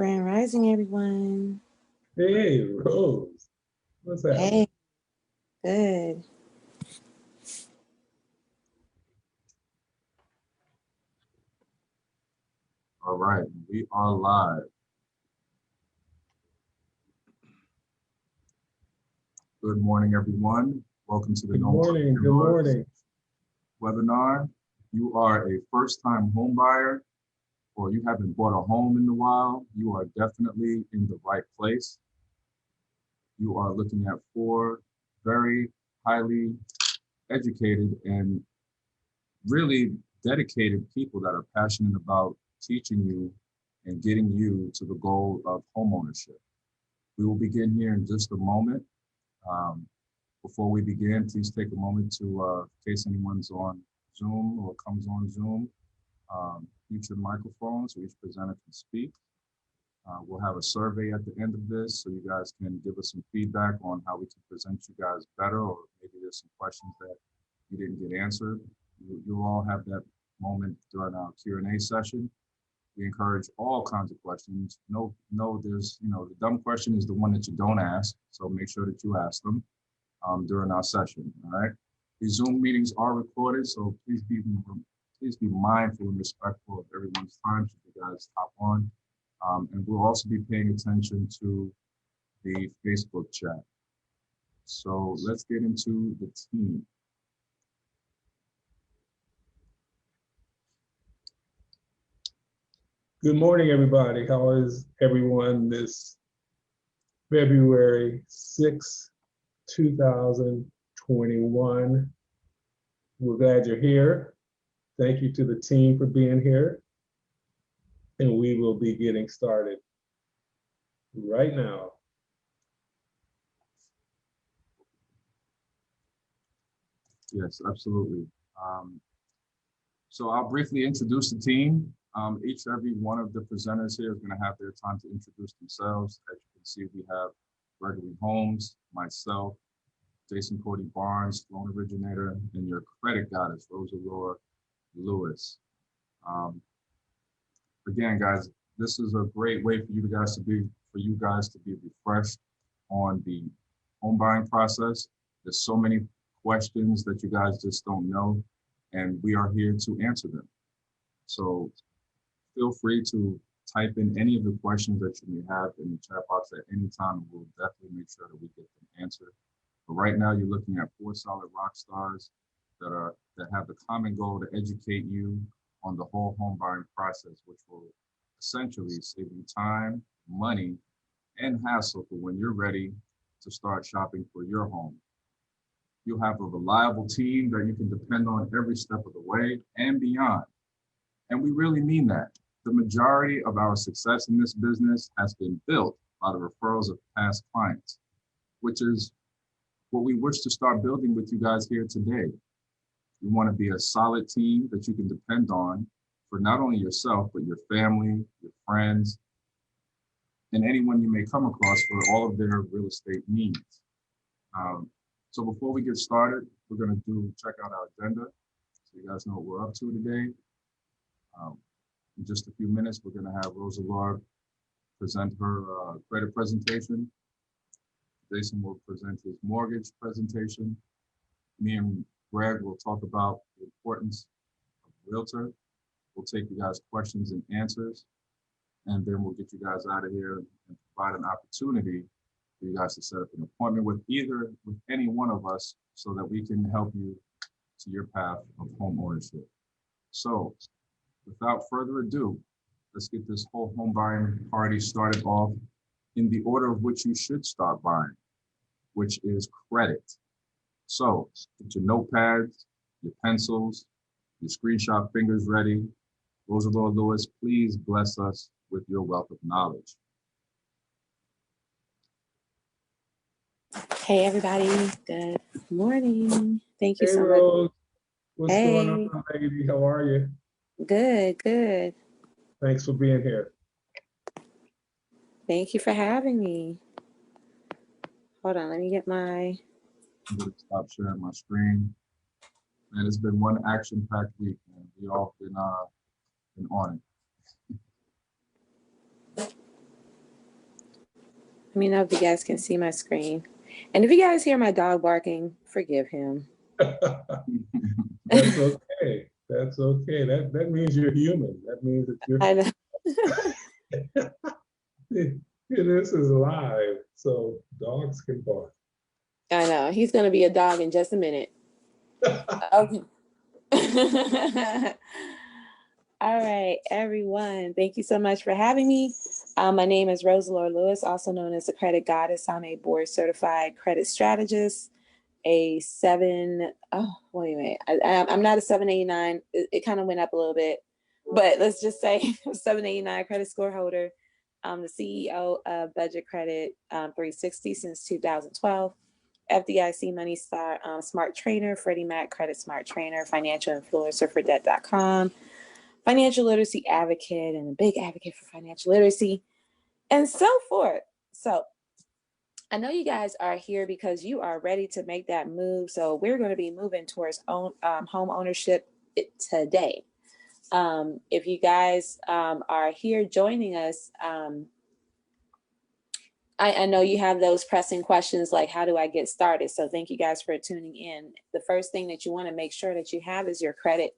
Grand Rising, everyone. Hey, Rose. What's happening? Hey, good. All right, we are live. Good morning, everyone. Welcome to the Good morning. Good Landlords morning. webinar. You are a first-time home buyer or you haven't bought a home in a while, you are definitely in the right place. You are looking at 4 very highly educated and really dedicated people that are passionate about teaching you and getting you to the goal of homeownership. We will begin here in just a moment. Before we begin, please take a moment to, in case anyone's on Zoom or comes on Zoom, mute your microphone so each presenter can speak. We'll have a survey at the end of this so you guys can give us some feedback on how we can present you guys better, or maybe there's some questions that you didn't get answered. You'll all have that moment during our Q&A session. We encourage all kinds of questions. No, there's, the dumb question is the one that you don't ask, so make sure that you ask them during our session, all right? These Zoom meetings are recorded, so please be mindful and respectful of everyone's time should you guys hop on. And we'll also be paying attention to the Facebook chat. So let's get into the team. Good morning, everybody. How is everyone this February 6, 2021? We're glad you're here. Thank you to the team for being here. And we will be getting started right now. Yes, absolutely. So I'll briefly introduce the team. Every one of the presenters here is going to have their time to introduce themselves. As you can see, we have Gregory Holmes, myself, Jason Cody Barnes, loan originator, and your credit goddess, Rosalora Lewis. Again, guys, this is a great way for you guys to be refreshed on the home buying process. There's so many questions that you guys just don't know, and we are here to answer them. So feel free to type in any of the questions that you may have in the chat box at any time, and we'll definitely make sure that we get them answered. But right now, you're looking at 4 solid rock stars that have the common goal to educate you on the whole home buying process, which will essentially save you time, money, and hassle for when you're ready to start shopping for your home. You'll have a reliable team that you can depend on every step of the way and beyond. And we really mean that. The majority of our success in this business has been built by the referrals of past clients, which is what we wish to start building with you guys here today. We want to be a solid team that you can depend on for not only yourself, but your family, your friends, and anyone you may come across for all of their real estate needs. So before we get started, we're going to check out our agenda so you guys know what we're up to today. In just a few minutes, we're going to have Rosalora present her credit presentation. Jason will present his mortgage presentation. Me and Greg will talk about the importance of Realtor. We'll take you guys questions and answers, and then we'll get you guys out of here and provide an opportunity for you guys to set up an appointment with any one of us so that we can help you to your path of home ownership. So without further ado, let's get this whole home buying party started off in the order of which you should start buying, which is credit. So get your notepads, your pencils, your screenshot fingers ready. Rosalora Lewis, please bless us with your wealth of knowledge. Hey, everybody. Good morning. Thank you Hey, so Rose. much. What's going on, baby? How are you? Good, good. Thanks for being here. Thank you for having me. Hold on, let me get my... I'm going to stop sharing my screen. Man, it's been one action-packed week, man. We all been on it. Let me know if you guys can see my screen. And if you guys hear my dog barking, forgive him. That's okay. That's okay. That means you're human. That means that you're. I know. This is live, so dogs can bark. I know. He's going to be a dog in just a minute. Okay. All right, everyone. Thank you so much for having me. My name is Rosalore Lewis, also known as the Credit Goddess. I'm a board certified credit strategist, I'm not a 789. It kind of went up a little bit, but let's just say 789 credit score holder. I'm the CEO of Budget Credit 360 since 2012. FDIC Money Star Smart Trainer, Freddie Mac Credit Smart Trainer, financial influencer for debt.com, financial literacy advocate, and a big advocate for financial literacy, and so forth. So I know you guys are here because you are ready to make that move. So we're going to be moving towards home ownership today. If you guys are here joining us, I know you have those pressing questions like, how do I get started? So thank you guys for tuning in. The first thing that you want to make sure that you have is your credit.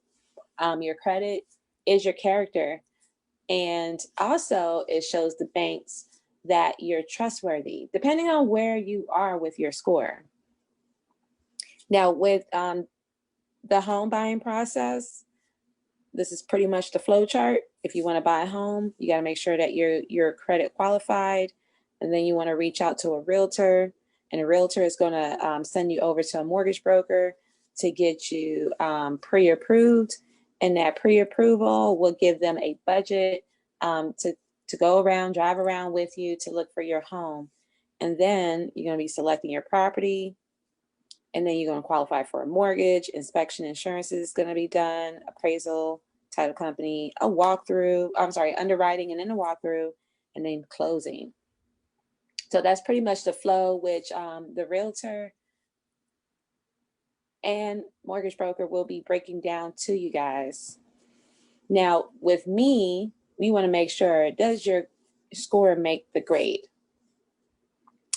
Your credit is your character. And also it shows the banks that you're trustworthy, depending on where you are with your score. Now with the home buying process, this is pretty much the flow chart. If you want to buy a home, you got to make sure that you're credit qualified. And then you want to reach out to a realtor, and a realtor is going to send you over to a mortgage broker to get you pre-approved. And that pre-approval will give them a budget to go around, drive around with you to look for your home. And then you're going to be selecting your property. And then you're going to qualify for a mortgage, inspection, insurance is going to be done, appraisal, title company, underwriting, and then a walkthrough, and then closing. So that's pretty much the flow, which the realtor and mortgage broker will be breaking down to you guys. Now, with me, we want to make sure, does your score make the grade?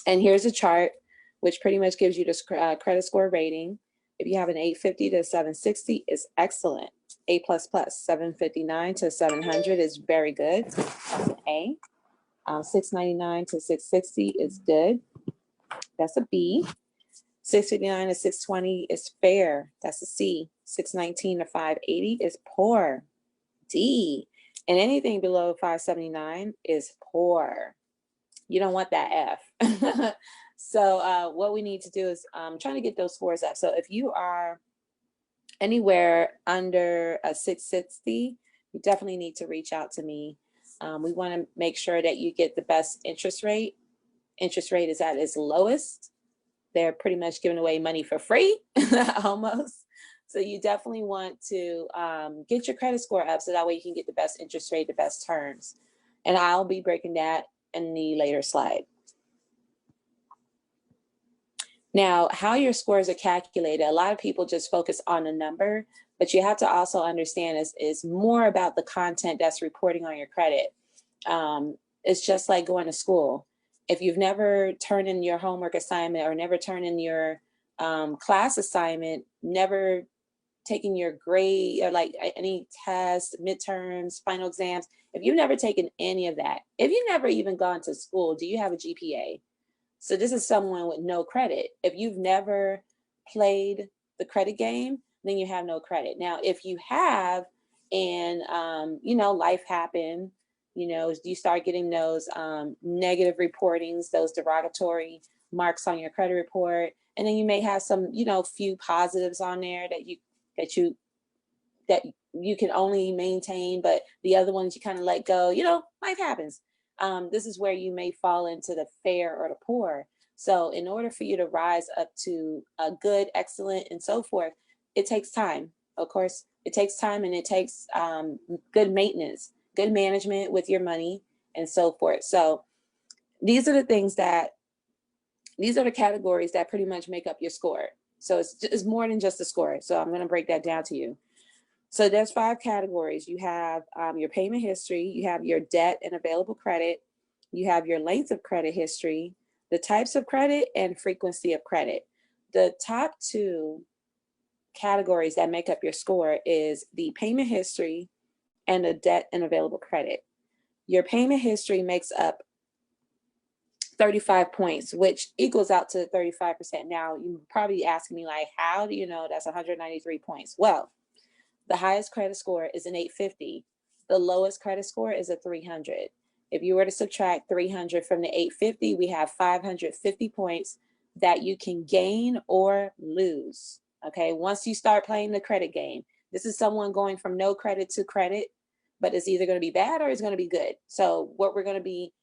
And here's a chart, which pretty much gives you the credit score rating. If you have an 850 to 760, is excellent. A++, 759 to 700 is very good. That's an A. 699 to 660 is good. That's a B. 659 to 620 is fair. That's a C. 619 to 580 is poor. D. And anything below 579 is poor. You don't want that F. So what we need to do is trying to get those scores up. So if you are anywhere under a 660, you definitely need to reach out to me. We want to make sure that you get the best interest rate. Interest rate is at its lowest. They're pretty much giving away money for free, almost. So you definitely want to get your credit score up so that way you can get the best interest rate, the best terms. And I'll be breaking that in the later slide. Now, how your scores are calculated, a lot of people just focus on the number, but you have to also understand is more about the content that's reporting on your credit. It's just like going to school. If you've never turned in your homework assignment or never turned in your class assignment, never taken your grade or like any tests, midterms, final exams, if you've never taken any of that, if you've never even gone to school, do you have a GPA? So this is someone with no credit. If you've never played the credit game, then you have no credit. Now, if you have, and life happened, you start getting those negative reportings, those derogatory marks on your credit report, and then you may have some, few positives on there that you can only maintain, but the other ones you kind of let go. Life happens. This is where you may fall into the fair or the poor. So in order for you to rise up to a good, excellent, and so forth, it takes time. Of course, it takes time, and it takes good maintenance, good management with your money, and so forth. So these are the categories that pretty much make up your score. So it's more than just a score. So I'm going to break that down to you. So there's 5 categories. You have your payment history, you have your debt and available credit, you have your length of credit history, the types of credit, and frequency of credit. The top two categories that make up your score is the payment history and the debt and available credit. Your payment history makes up 35 points, which equals out to 35%. Now, you're probably asking me, like, how do you know that's 193 points? Well, the highest credit score is an 850. The lowest credit score is a 300. If you were to subtract 300 from the 850, we have 550 points that you can gain or lose. Okay, once you start playing the credit game, this is someone going from no credit to credit, but it's either going to be bad or it's going to be good. So what we're going to be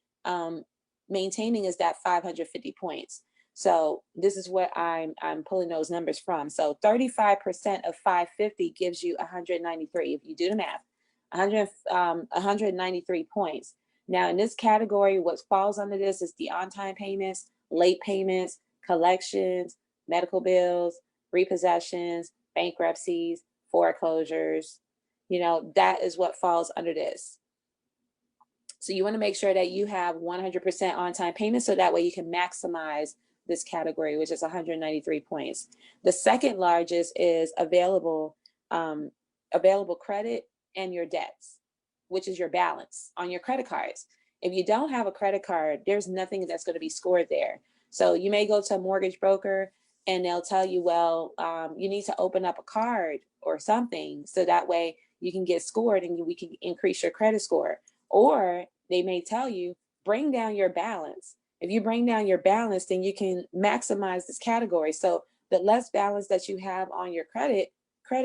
maintaining is that 550 points. So this is what I'm pulling those numbers from. So 35% of 550 gives you 193. If you do the math, 193 points. Now in this category, what falls under this is the on-time payments, late payments, collections, medical bills, repossessions, bankruptcies, foreclosures. You know, that is what falls under this. So you want to make sure that you have 100% on-time payments so that way you can maximize this category, which is 193 points. The second largest is available credit and your debts, which is your balance on your credit cards. If you don't have a credit card, there's nothing that's going to be scored there. So you may go to a mortgage broker and they'll tell you, well, you need to open up a card or something so that way you can get scored and we can increase your credit score. Or they may tell you, bring down your balance. If you bring down your balance, then you can maximize this category. So the less balance that you have on your credit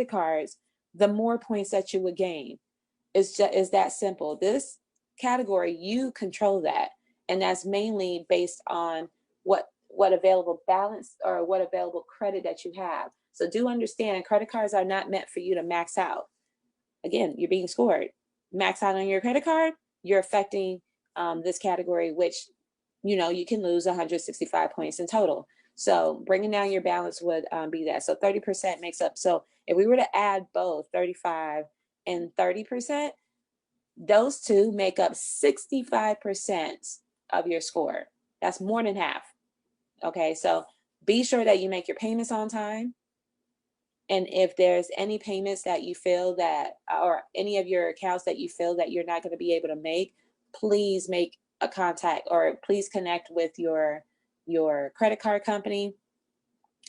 cards, the more points that you would gain. It's that simple. This category, you control that. And that's mainly based on what available balance or what available credit that you have. So do understand, credit cards are not meant for you to max out. Again, you're being scored. Max out on your credit card, you're affecting this category, which, you know, you can lose 165 points in total. So bringing down your balance would be that. So 30% makes up. So if we were to add both 35 and 30%, those two make up 65% of your score. That's more than half. Okay, so be sure that you make your payments on time. And if there's any payments that you feel that, or any of your accounts that you feel that you're not going to be able to make, please make a contact or please connect with your credit card company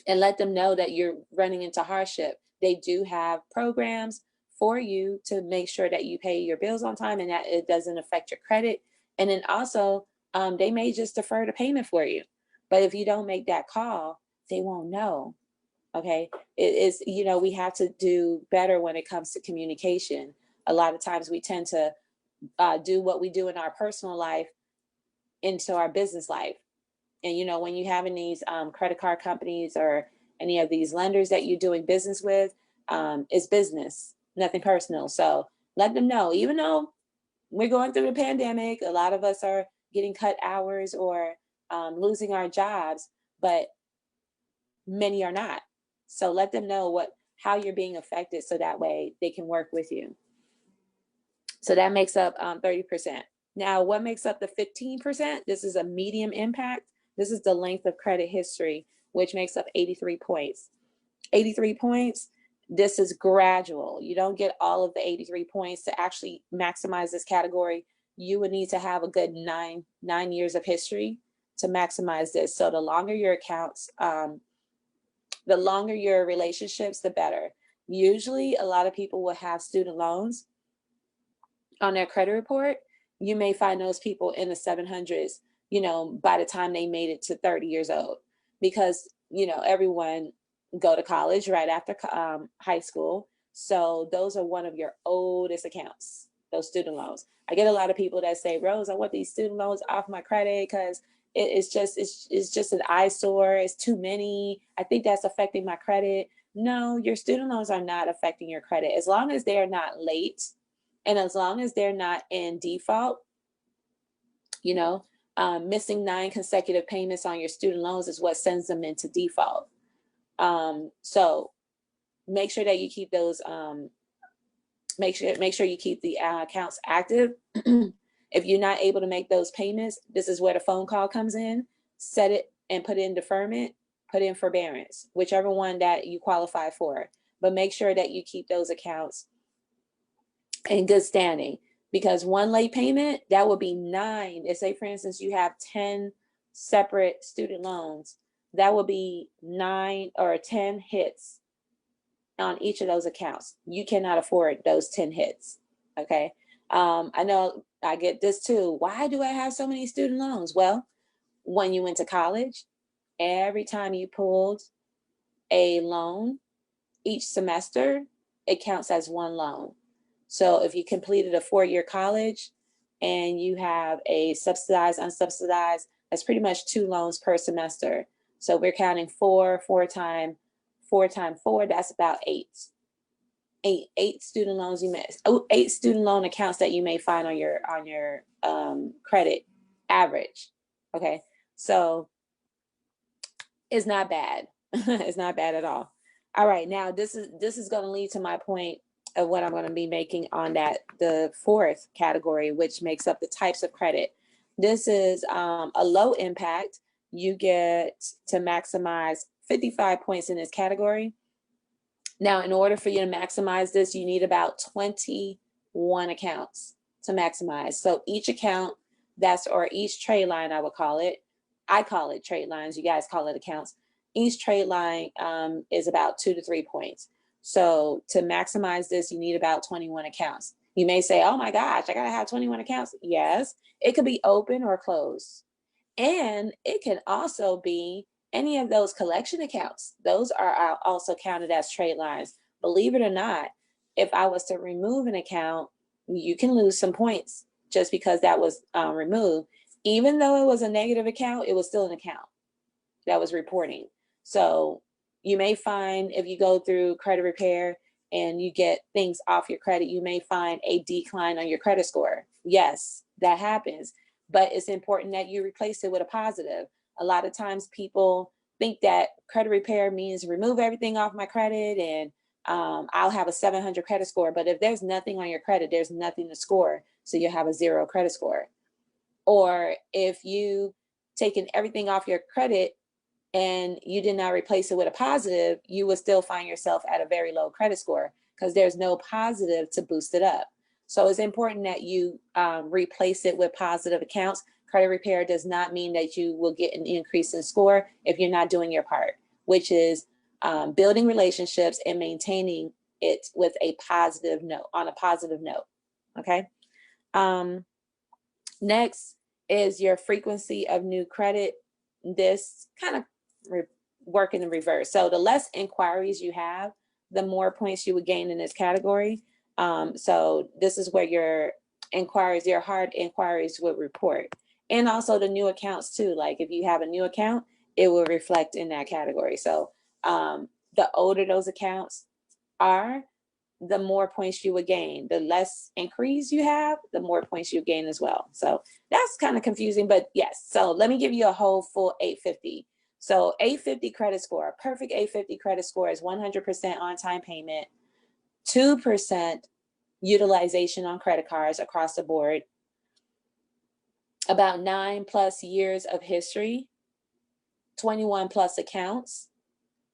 and let them know that you're running into hardship. They do have programs for you to make sure that you pay your bills on time and that it doesn't affect your credit. And then also, they may just defer the payment for you. But if you don't make that call, they won't know. Okay, it is, you know, we have to do better when it comes to communication. A lot of times we tend to do what we do in our personal life into our business life. And, you know, when you have in these credit card companies or any of these lenders that you're doing business with, it's business, nothing personal. So let them know, even though we're going through the pandemic, a lot of us are getting cut hours or losing our jobs, but many are not. So let them know how you're being affected so that way they can work with you. So that makes up 30%. Now, what makes up the 15%? This is a medium impact. This is the length of credit history, which makes up 83 points. 83 points, this is gradual. You don't get all of the 83 points to actually maximize this category. You would need to have a good nine years of history to maximize this. So the longer your accounts, the longer your relationships, the better. Usually a lot of people will have student loans on their credit report. You may find those people in the 700s, you know, by the time they made it to 30 years old, because, you know, everyone go to college right after high school. So those are one of your oldest accounts, those student loans. I get a lot of people that say, Rose, I want these student loans off my credit because it's just an eyesore. It's too many. I think that's affecting my credit. No, your student loans are not affecting your credit. As long as they are not late and as long as they're not in default, you know, missing 9 consecutive payments on your student loans is what sends them into default. So make sure that you keep those, make sure you keep the accounts active. If you're not able to make those payments, this is where the phone call comes in. Set it and put in deferment, put in forbearance, whichever one that you qualify for. But make sure that you keep those accounts in good standing, because one late payment, that would be 9. If say, for instance, you have 10 separate student loans, that would be 9 or 10 hits on each of those accounts. You cannot afford those 10 hits, okay? I know I get this too. Why do I have so many student loans? Well, when you went to college, every time you pulled a loan each semester, it counts as one loan. So if you completed a 4-year college and you have a subsidized, unsubsidized, that's pretty much 2 loans per semester. So we're counting 4 times 4, that's about 8. 8 student loans you may, 8 student loan accounts that you may find on your credit average. Okay, so it's not bad. It's not bad at all. All right, now this is going to lead to my point of what I'm going to be making on the 4th category, which makes up the types of credit. This is a low impact. You get to maximize 55 points in this category. Now, in order for you to maximize this, you need about 21 accounts to maximize. So each account or each trade line, I would call it. I call it trade lines. You guys call it accounts. Each trade line is about 2 to 3 points. So to maximize this, you need about 21 accounts. You may say, oh my gosh, I gotta have 21 accounts. Yes, it could be open or closed. And it can also be any of those collection accounts. Those are also counted as trade lines. Believe it or not, if I was to remove an account, you can lose some points just because that was removed. Even though it was a negative account, it was still an account that was reporting. So you may find, if you go through credit repair and you get things off your credit, you may find a decline on your credit score. Yes, that happens, but it's important that you replace it with a positive. A lot of times people think that credit repair means remove everything off my credit and I'll have a 700 credit score. But if there's nothing on your credit, there's nothing to score. So you have a 0 credit score. Or if you taken everything off your credit and you did not replace it with a positive, you would still find yourself at a very low credit score because there's no positive to boost it up. So it's important that you replace it with positive accounts. Credit repair does not mean that you will get an increase in score if you're not doing your part, which is building relationships and maintaining it with a positive note, on a positive note, okay? Next is your frequency of new credit. This kind of work in the reverse. So the less inquiries you have, the more points you would gain in this category. So this is where your inquiries, your hard inquiries would report. And also the new accounts too. Like if you have a new account, it will reflect in that category. So the older those accounts are, the more points you would gain. The less inquiries you have, the more points you gain as well. So that's kind of confusing, but yes. So let me give you a whole full 850. So 850 credit score, a perfect 850 credit score is 100% on-time payment, 2% utilization on credit cards across the board, about 9+ years of history, 21+ accounts,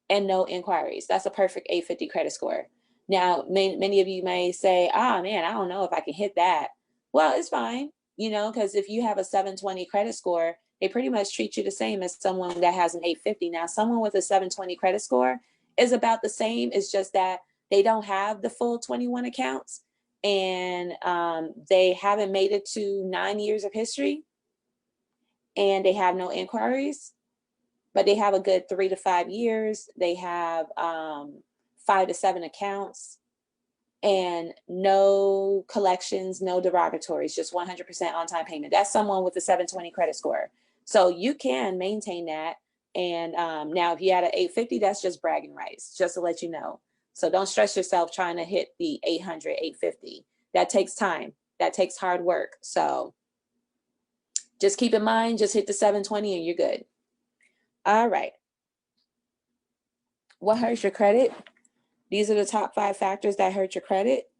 and no inquiries. That's a perfect 850 credit score. Now, many of you may say, oh man, I don't know if I can hit that. Well, it's fine, you know, because if you have a 720 credit score, they pretty much treat you the same as someone that has an 850. Now, someone with a 720 credit score is about the same. It's just that they don't have the full 21 accounts and they haven't made it to 9 years of history and they have no inquiries, but they have a good 3 to 5 years. They have 5 to 7 accounts and no collections, no derogatories, just 100% on-time payment. That's someone with a 720 credit score. So you can maintain that. And now if you had an 850, that's just bragging rights, just to let you know. So don't stress yourself trying to hit the 800, 850. That takes time. That takes hard work. So just keep in mind, just hit the 720 and you're good. All right. What hurts your credit? These are the top 5 factors that hurt your credit.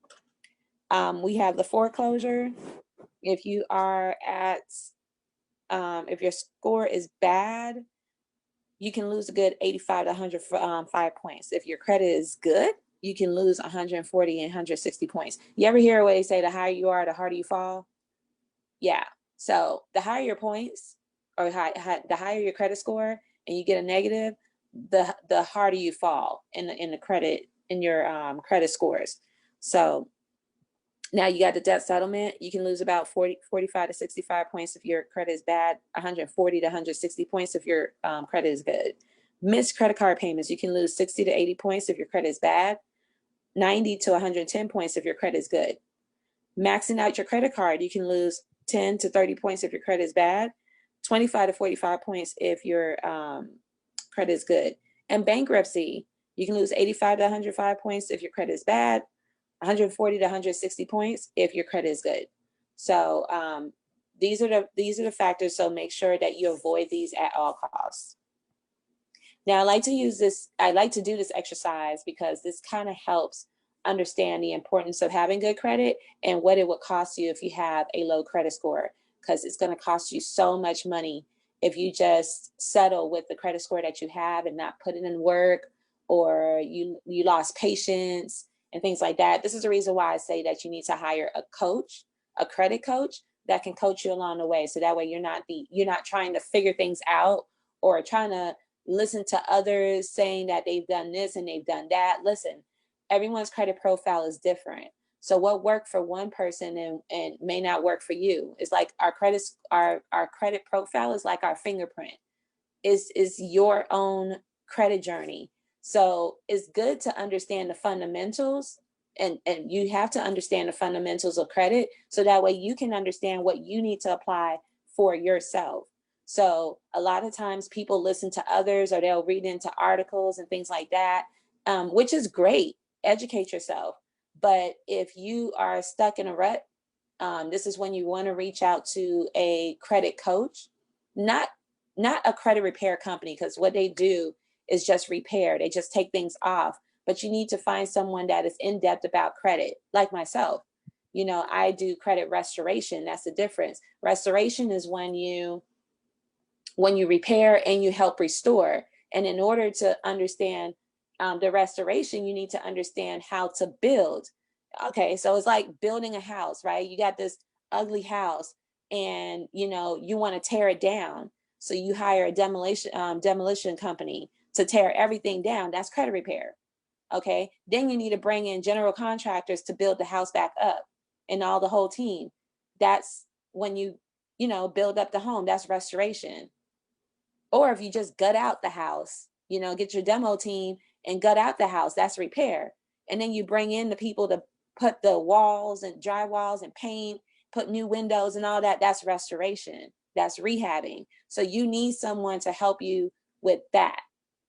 We have the foreclosure, If you are at, if your score is bad, you can lose a good 85 to 105 points. If your credit is good, you can lose 140 and 160 points. You ever hear where they say the higher you are, the harder you fall? Yeah. So the higher your points, or the higher your credit score, and you get a negative, the harder you fall in the credit, in your credit scores. So now you got the debt settlement. You can lose about 45 to 65 points if your credit is bad, 140 to 160 points if your credit is good. Missed credit card payments, you can lose 60 to 80 points if your credit is bad, 90 to 110 points if your credit is good. Maxing out your credit card, you can lose 10 to 30 points if your credit is bad, 25 to 45 points if your credit is good. And bankruptcy, you can lose 85 to 105 points if your credit is bad, 140 to 160 points if your credit is good. So these are the factors. So make sure that you avoid these at all costs. Now I like to do this exercise because this kind of helps understand the importance of having good credit and what it would cost you if you have a low credit score, because it's going to cost you so much money if you just settle with the credit score that you have and not put it in work, or you lost patience and things like that. This is the reason why I say that you need to hire a coach, a credit coach that can coach you along the way. So that way you're not trying to figure things out or trying to listen to others saying that they've done this and they've done that. Listen, everyone's credit profile is different. So what worked for one person and may not work for you. It's like our credit profile is like our fingerprint. Is your own credit journey. So it's good to understand the fundamentals, and you have to understand the fundamentals of credit so that way you can understand what you need to apply for yourself. So a lot of times people listen to others or they'll read into articles and things like that, which is great. Educate yourself. But if you are stuck in a rut, this is when you want to reach out to a credit coach, not a credit repair company, because what they do is just repair. They just take things off. But you need to find someone that is in depth about credit, like myself. You know, I do credit restoration. That's the difference. Restoration is when you repair and you help restore. And in order to understand the restoration, you need to understand how to build. Okay, so it's like building a house, right? You got this ugly house and you want to tear it down. So you hire a demolition company to tear everything down. That's credit repair. Okay, then you need to bring in general contractors to build the house back up, and the whole team. That's when you build up the home. That's restoration. Or if you just gut out the house, get your demo team and gut out the house, that's repair. And then you bring in the people to put the walls and drywalls and paint, put new windows and all that. That's restoration. That's rehabbing. So you need someone to help you with that.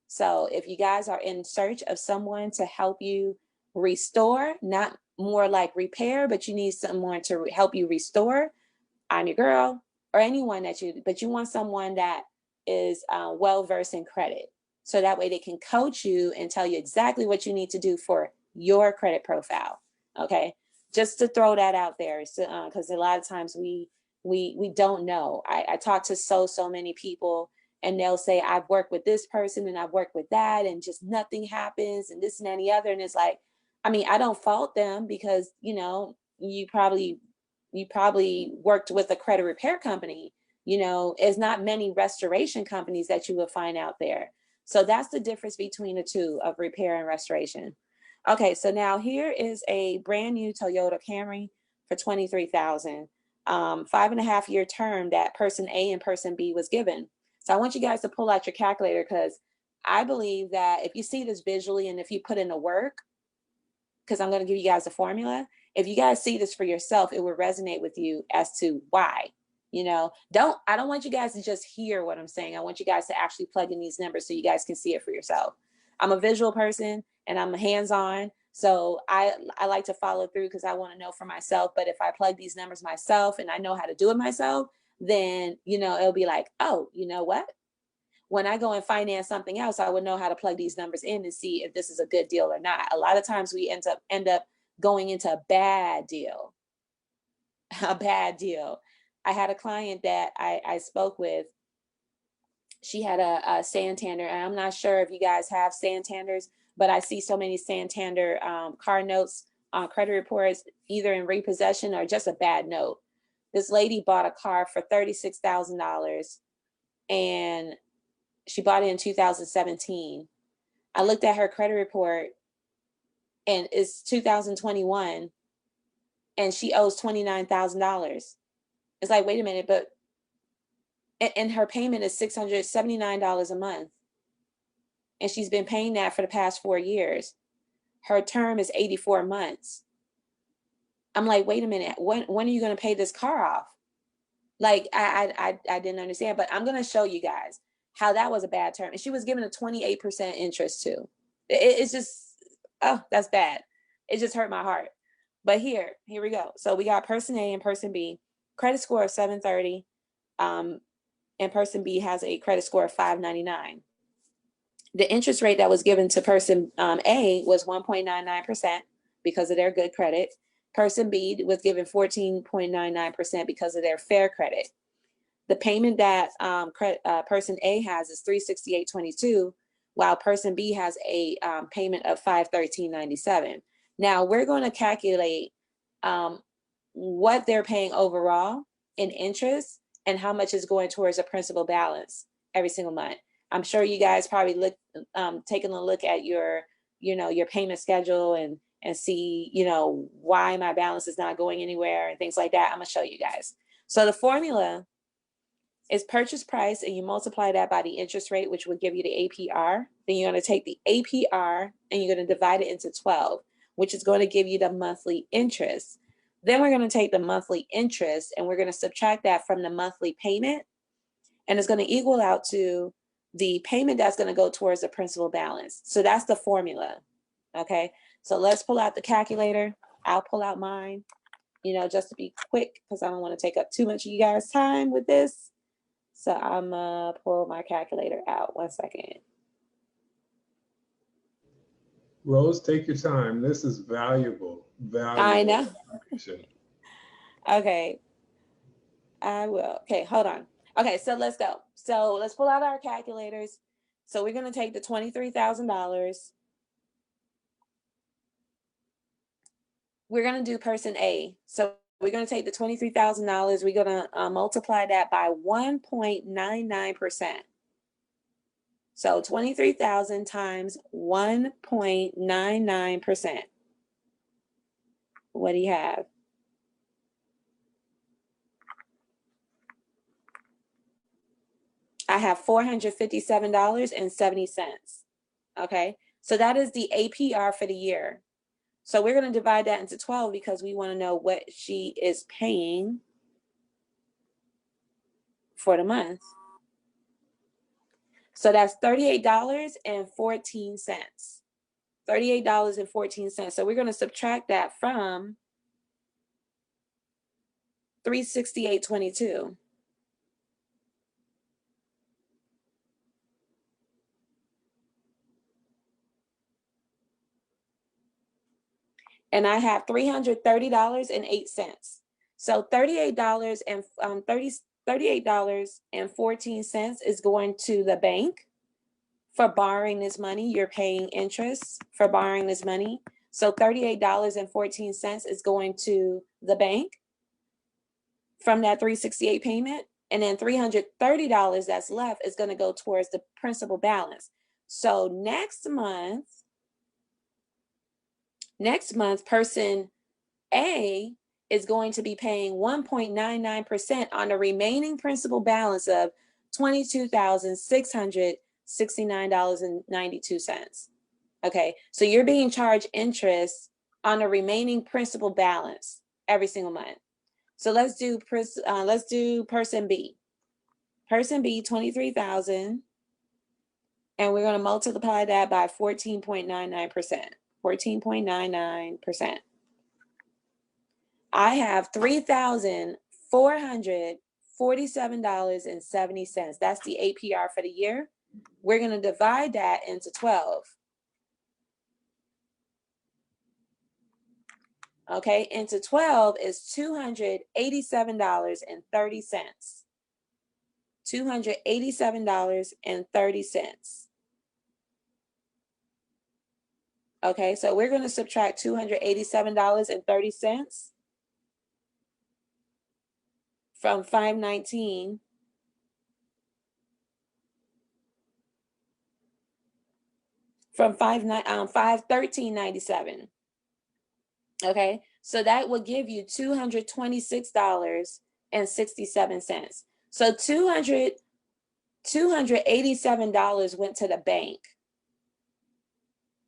So if you guys are in search of someone to help you restore, not more like repair, but you need someone to help you restore, I'm your girl. Or anyone but you want someone that is well-versed in credit. So that way they can coach you and tell you exactly what you need to do for your credit profile. Okay. Just to throw that out there. Because a lot of times we don't know. I talk to so many people and they'll say, I've worked with this person and I've worked with that and just nothing happens and this and that and the other. And it's like, I don't fault them because, you probably worked with a credit repair company. There's not many restoration companies that you will find out there. So that's the difference between the two of repair and restoration. Okay, so now here is a brand new Toyota Camry for $23,000, 5.5-year term that person A and person B was given. So I want you guys to pull out your calculator, because I believe that if you see this visually and if you put in the work, because I'm going to give you guys a formula, if you guys see this for yourself, it will resonate with you as to why. I don't want you guys to just hear what I'm saying. I want you guys to actually plug in these numbers so you guys can see it for yourself. I'm a visual person and I'm hands-on. So I like to follow through because I want to know for myself. But if I plug these numbers myself and I know how to do it myself, then, it'll be like, oh, you know what? When I go and finance something else, I would know how to plug these numbers in and see if this is a good deal or not. A lot of times we end up going into a bad deal. a bad deal. I had a client that I spoke with. She had a Santander, and I'm not sure if you guys have Santanders, but I see so many Santander car notes on credit reports, either in repossession or just a bad note. This lady bought a car for $36,000, and she bought it in 2017. I looked at her credit report, and it's 2021, and she owes $29,000. It's like, wait a minute, but and her payment is $679 a month. And she's been paying that for the past 4 years. Her term is 84 months. I'm like, wait a minute, when are you going to pay this car off? Like, I didn't understand, but I'm going to show you guys how that was a bad term. And she was given a 28% interest too. It's just, oh, that's bad. It just hurt my heart. But here we go. So we got person A and person B, credit score of 730. And person B has a credit score of 599. The interest rate that was given to person A was 1.99% because of their good credit. Person B was given 14.99% because of their fair credit. The payment that person A has is $368.22, while person B has a payment of $513.97. Now we're going to calculate what they're paying overall in interest and how much is going towards a principal balance every single month. I'm sure you guys probably taking a look at your payment schedule and see, why my balance is not going anywhere and things like that. I'm gonna show you guys. So the formula is purchase price, and you multiply that by the interest rate, which would give you the APR. Then you're gonna take the APR and you're gonna divide it into 12, which is going to give you the monthly interest. Then we're gonna take the monthly interest and we're gonna subtract that from the monthly payment, and it's gonna equal out to the payment that's going to go towards the principal balance. So that's the formula. Okay. So let's pull out the calculator. I'll pull out mine, just to be quick, because I don't want to take up too much of you guys' time with this. So I'm going to pull my calculator out. 1 second. Rose, take your time. This is valuable. I know. Okay. I will. Okay, hold on. Okay, so let's go. So let's pull out our calculators. So we're going to take the $23,000. We're going to do person A. So we're going to take the $23,000. We're going to multiply that by 1.99%. So 23,000 times 1.99%. What do you have? I have $457.70. Okay, so that is the APR for the year. So we're going to divide that into 12 because we want to know what she is paying for the month. So that's $38.14. $38.14. So we're going to subtract that from $368.22. And I have $330.08. So $38.14 is going to the bank for borrowing this money. You're paying interest for borrowing this money. So $38.14 is going to the bank from that $368 payment. And then $330 that's left is going to go towards the principal balance. So next month, person A is going to be paying 1.99% on the remaining principal balance of $22,669.92. Okay, so you're being charged interest on the remaining principal balance every single month. So let's do person B. Person B, 23,000, and we're going to multiply that by 14.99%. 14.99%. I have $3,447.70. That's the APR for the year. We're going to divide that into 12. Okay, into 12 is $287.30. $287.30. Okay, so we're going to subtract $287.30 from 519. From 513.97. Okay, so that will give you $226.67. So $287 went to the bank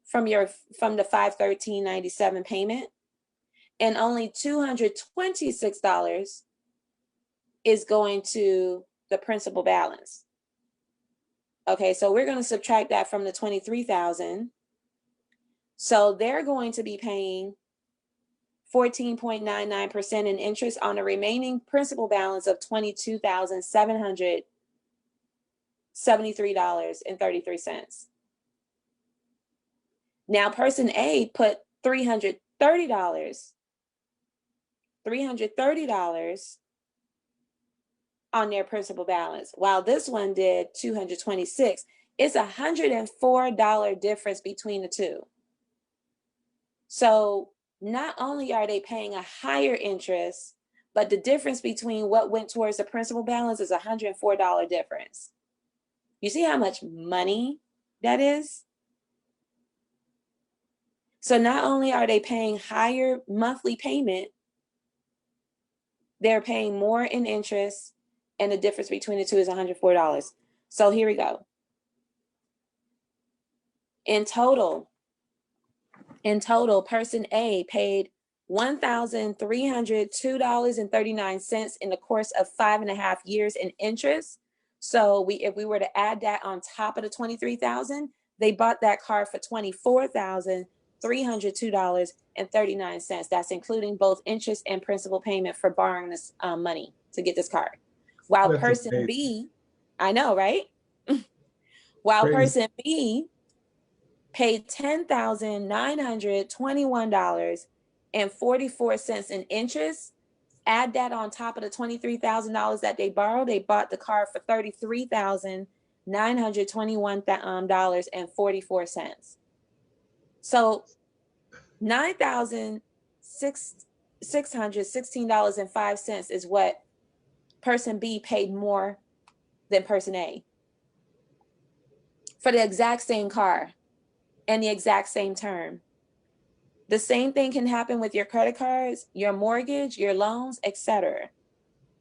from the 513.97 payment, and only $226 is going to the principal balance. Okay, so we're going to subtract that from the 23,000. So they're going to be paying 14.99% in interest on the remaining principal balance of $22,773.33. Now, person A put $330 on their principal balance, while this one did $226. It's $104 difference between the two. So not only are they paying a higher interest, but the difference between what went towards the principal balance is $104 difference. You see how much money that is? So not only are they paying higher monthly payment, they're paying more in interest, and the difference between the two is $104. So here we go. In total, person A paid $1,302.39 in the course of 5.5 years in interest. So if we were to add that on top of the 23,000, they bought that car for $24,302.39. That's including both interest and principal payment for borrowing this money to get this car. While That's person amazing. B, I know, right? While Crazy. person B paid $10,921.44 in interest. Add that on top of the $23,000 that they borrowed. They bought the car for $33,921.44. So $9,616.05 is what person B paid more than person A for the exact same car and the exact same term. The same thing can happen with your credit cards, your mortgage, your loans, etc.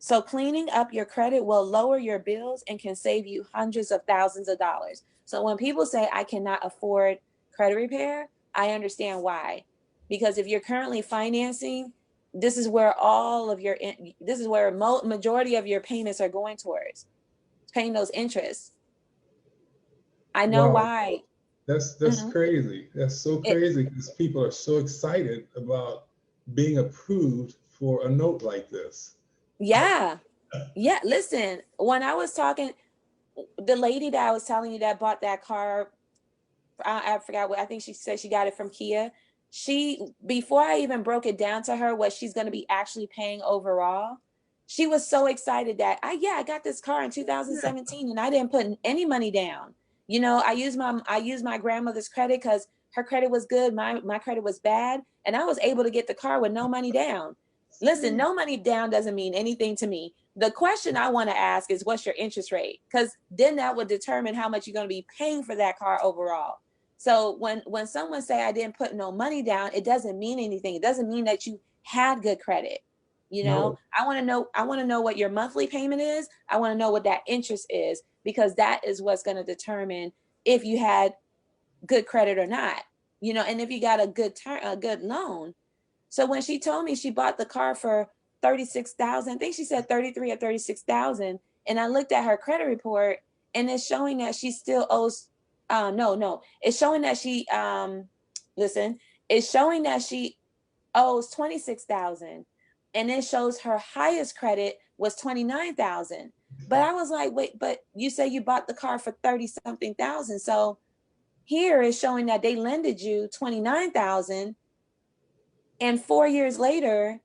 So cleaning up your credit will lower your bills and can save you hundreds of thousands of dollars. So when people say, I cannot afford credit repair, I understand why. Because if you're currently financing, this is where majority of your payments are going towards, paying those interests. I know Wow. why. That's Mhm. crazy. That's so crazy because people are so excited about being approved for a note like this. Yeah. Yeah. Listen, when I was talking, the lady that I was telling you that bought that car, I forgot what, I think she said she got it from Kia. Before I even broke it down to her what she's going to be actually paying overall, she was so excited that I got this car in 2017 and I didn't put any money down. I used my grandmother's credit because her credit was good, my credit was bad, and I was able to get the car with no money down. Listen, no money down doesn't mean anything to me. The question I want to ask is, what's your interest rate? Because then that would determine how much you're going to be paying for that car overall. So when someone say I didn't put no money down, it doesn't mean anything. It doesn't mean that you had good credit. No. I want to know what your monthly payment is. I want to know what that interest is, because that is what's going to determine if you had good credit or not. And if you got a good loan. So when she told me she bought the car for 36,000, I think she said 33 or 36,000, and I looked at her credit report, and it's showing that she still owes. No, it's showing that she listen. It's showing that she owes 26,000, and it shows her highest credit was 29,000. But I was like, wait, but you say you bought the car for 30 something thousand, so here is showing that they lended you 29,000. And 4 years later,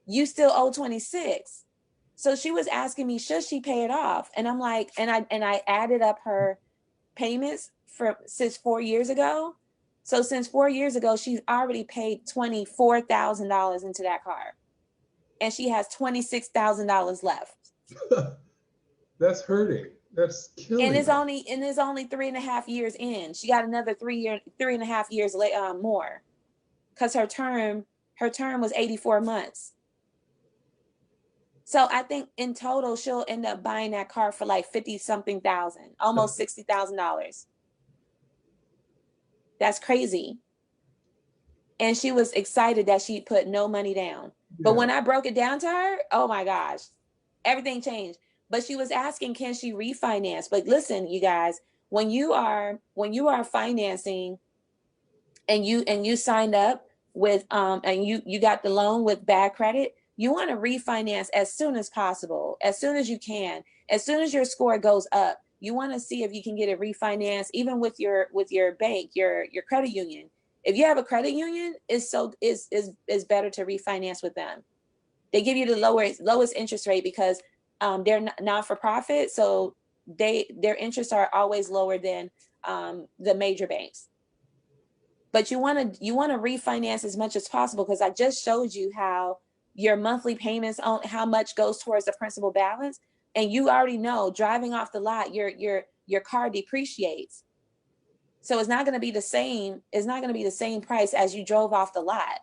you still owe 26. So she was asking me, should she pay it off? And I'm like, and I added up her payments since 4 years ago. So since 4 years ago, she's already paid $24,000 into that car, and she has $26,000 left. That's hurting. That's killing. And it's only 3.5 years in. She got another 3.5 years more, because her term was 84 months. So I think in total she'll end up buying that car for like 50-something thousand, almost $60,000. That's crazy. And she was excited that she put no money down. But when I broke it down to her, oh my gosh, everything changed. But she was asking, can she refinance? But listen, you guys, when you are financing and you signed up with and you got the loan with bad credit, you want to refinance as soon as possible, as soon as you can, as soon as your score goes up. You want to see if you can get it refinanced, even with your bank, your credit union. If you have a credit union, it's better to refinance with them. They give you the lowest interest rate because they're not for profit, so their interests are always lower than the major banks. But you want to refinance as much as possible, because I just showed you how your monthly payments on how much goes towards the principal balance, and you already know driving off the lot, your car depreciates. So it's not going to be the same. It's not going to be the same price as you drove off the lot.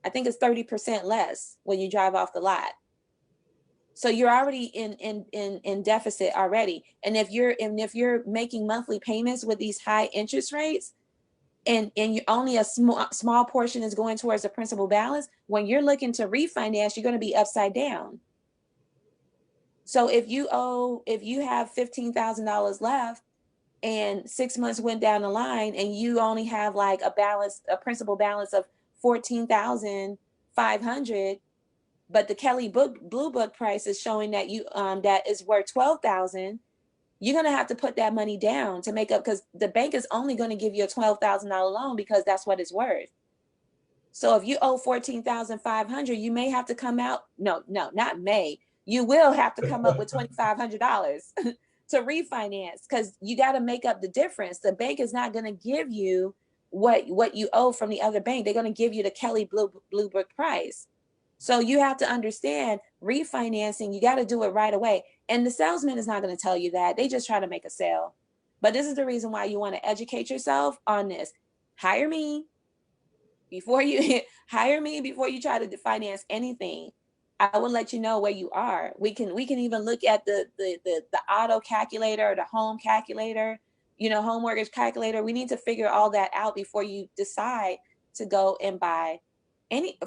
I think it's 30% less when you drive off the lot. So you're already in deficit already. And if you're making monthly payments with these high interest rates, and you only a small portion is going towards the principal balance, when you're looking to refinance, you're going to be upside down. So if you have $15,000 left, and 6 months went down the line, and you only have like a principal balance of $14,500, but the Kelly Blue Book price is showing that that is worth $12,000, you're going to have to put that money down to make up, because the bank is only going to give you a $12,000 loan because that's what it's worth. So if you owe $14,500, you may have to come out. No, not may. You will have to come up with $2,500 to refinance, because you got to make up the difference. The bank is not going to give you what you owe from the other bank. They're going to give you the Kelly Blue Book price. So you have to understand, refinancing, you got to do it right away. And the salesman is not going to tell you that. They just try to make a sale. But this is the reason why you want to educate yourself on this. Hire me before you try to finance anything. I will let you know where you are. We can even look at the auto calculator, or the home calculator, home mortgage calculator. We need to figure all that out before you decide to go and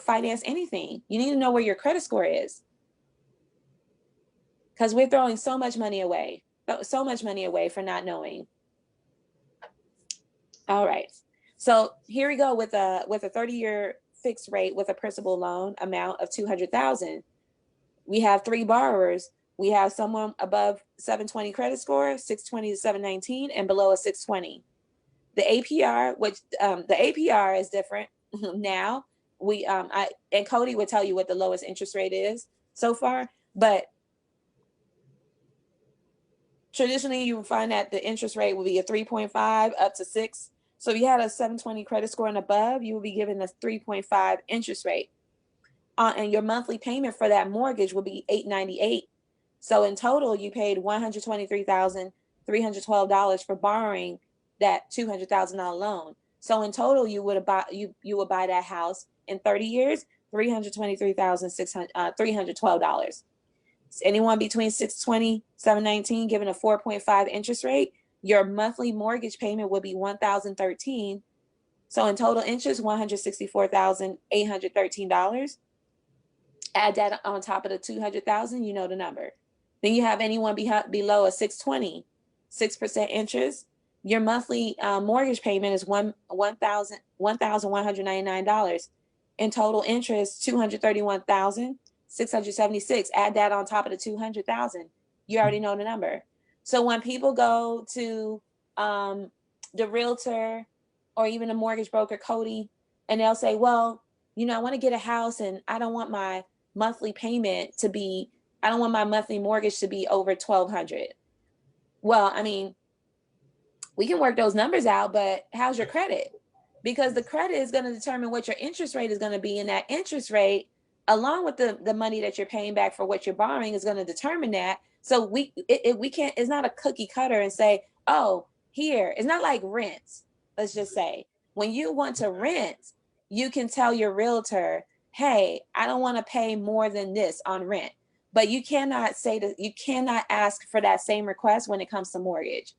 finance anything. You need to know where your credit score is, because we're throwing so much money away for not knowing. All right. So here we go with a 30-year fixed rate with a principal loan amount of $200,000. We have 3 borrowers. We have someone above 720 credit score, 620 to 719, and below a 620. The APR, which the APR is different now. And Cody would tell you what the lowest interest rate is so far, but traditionally you will find that the interest rate will be a 3.5 up to 6. So if you had a 720 credit score and above, you will be given a 3.5 interest rate. And your monthly payment for that mortgage will be $898. So in total, you paid $123,312 for borrowing that $200,000 loan. So in total, you would buy that house in 30 years, $323,312. Anyone between 620, 719, given a 4.5 interest rate, your monthly mortgage payment would be $1,013. So in total interest, $164,813. Add that on top of the $200,000, you know the number. Then you have anyone below a 620, 6% interest. Your monthly mortgage payment is $1,199. In total interest, $231,676. Add that on top of the $200,000. You already know the number. So when people go to the realtor or even a mortgage broker, Cody, and they'll say, well, I want to get a house and I don't want my monthly payment to be, I don't want my monthly mortgage to be over 1,200. Well, I mean, we can work those numbers out, but how's your credit? Because the credit is going to determine what your interest rate is going to be. And that interest rate, along with the money that you're paying back for what you're borrowing, is going to determine that. So we can't, it's not a cookie cutter and say, oh, here, it's not like rent. Let's just say when you want to rent, you can tell your realtor, hey, I don't want to pay more than this on rent. But you cannot say that, you cannot ask for that same request when it comes to mortgage,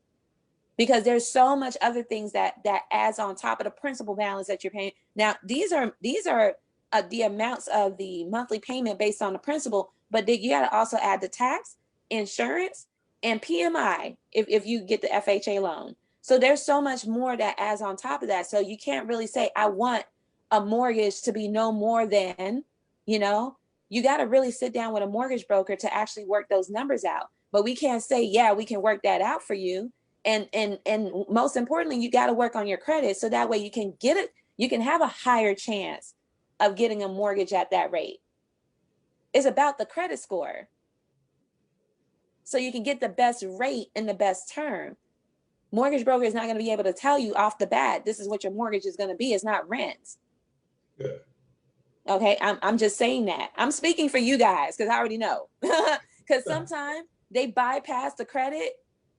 because there's so much other things that adds on top of the principal balance that you're paying. Now, these are the amounts of the monthly payment based on the principal, but you got to also add the tax, insurance, and PMI if you get the FHA loan. So there's so much more that adds on top of that. So you can't really say, I want a mortgage to be no more than, you got to really sit down with a mortgage broker to actually work those numbers out. But we can't say, yeah, we can work that out for you. And most importantly, you got to work on your credit so that way you can get it. You can have a higher chance of getting a mortgage at that rate. It's about the credit score. So you can get the best rate and the best term. Mortgage broker is not going to be able to tell you off the bat, this is what your mortgage is going to be. It's not rent. Yeah. Okay. I'm just saying that. I'm speaking for you guys because I already know. Because sometimes they bypass the credit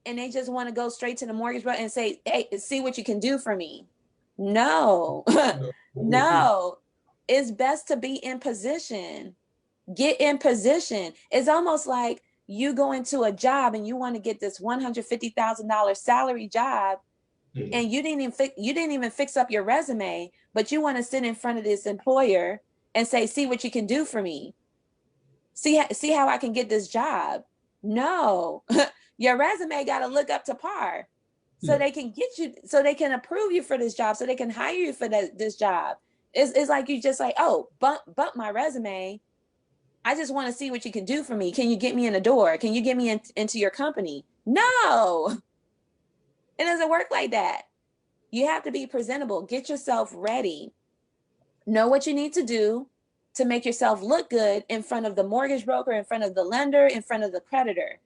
and they just want to go straight to the mortgage broker and say, hey, see what you can do for me. No, no, it's best to be in position. Get in position. It's almost like you go into a job and you want to get this $150,000 salary job, and you didn't even fix up your resume, but you want to sit in front of this employer and say, see what you can do for me. See how I can get this job. No, your resume got to look up to par so they can get you, so they can approve you for this job, so they can hire you for this job. It's like you just like, oh, bump my resume. I just want to see what you can do for me. Can you get me in the door? Can you get me into your company? No, it doesn't work like that. You have to be presentable. Get yourself ready. Know what you need to do to make yourself look good in front of the mortgage broker, in front of the lender, in front of the creditor.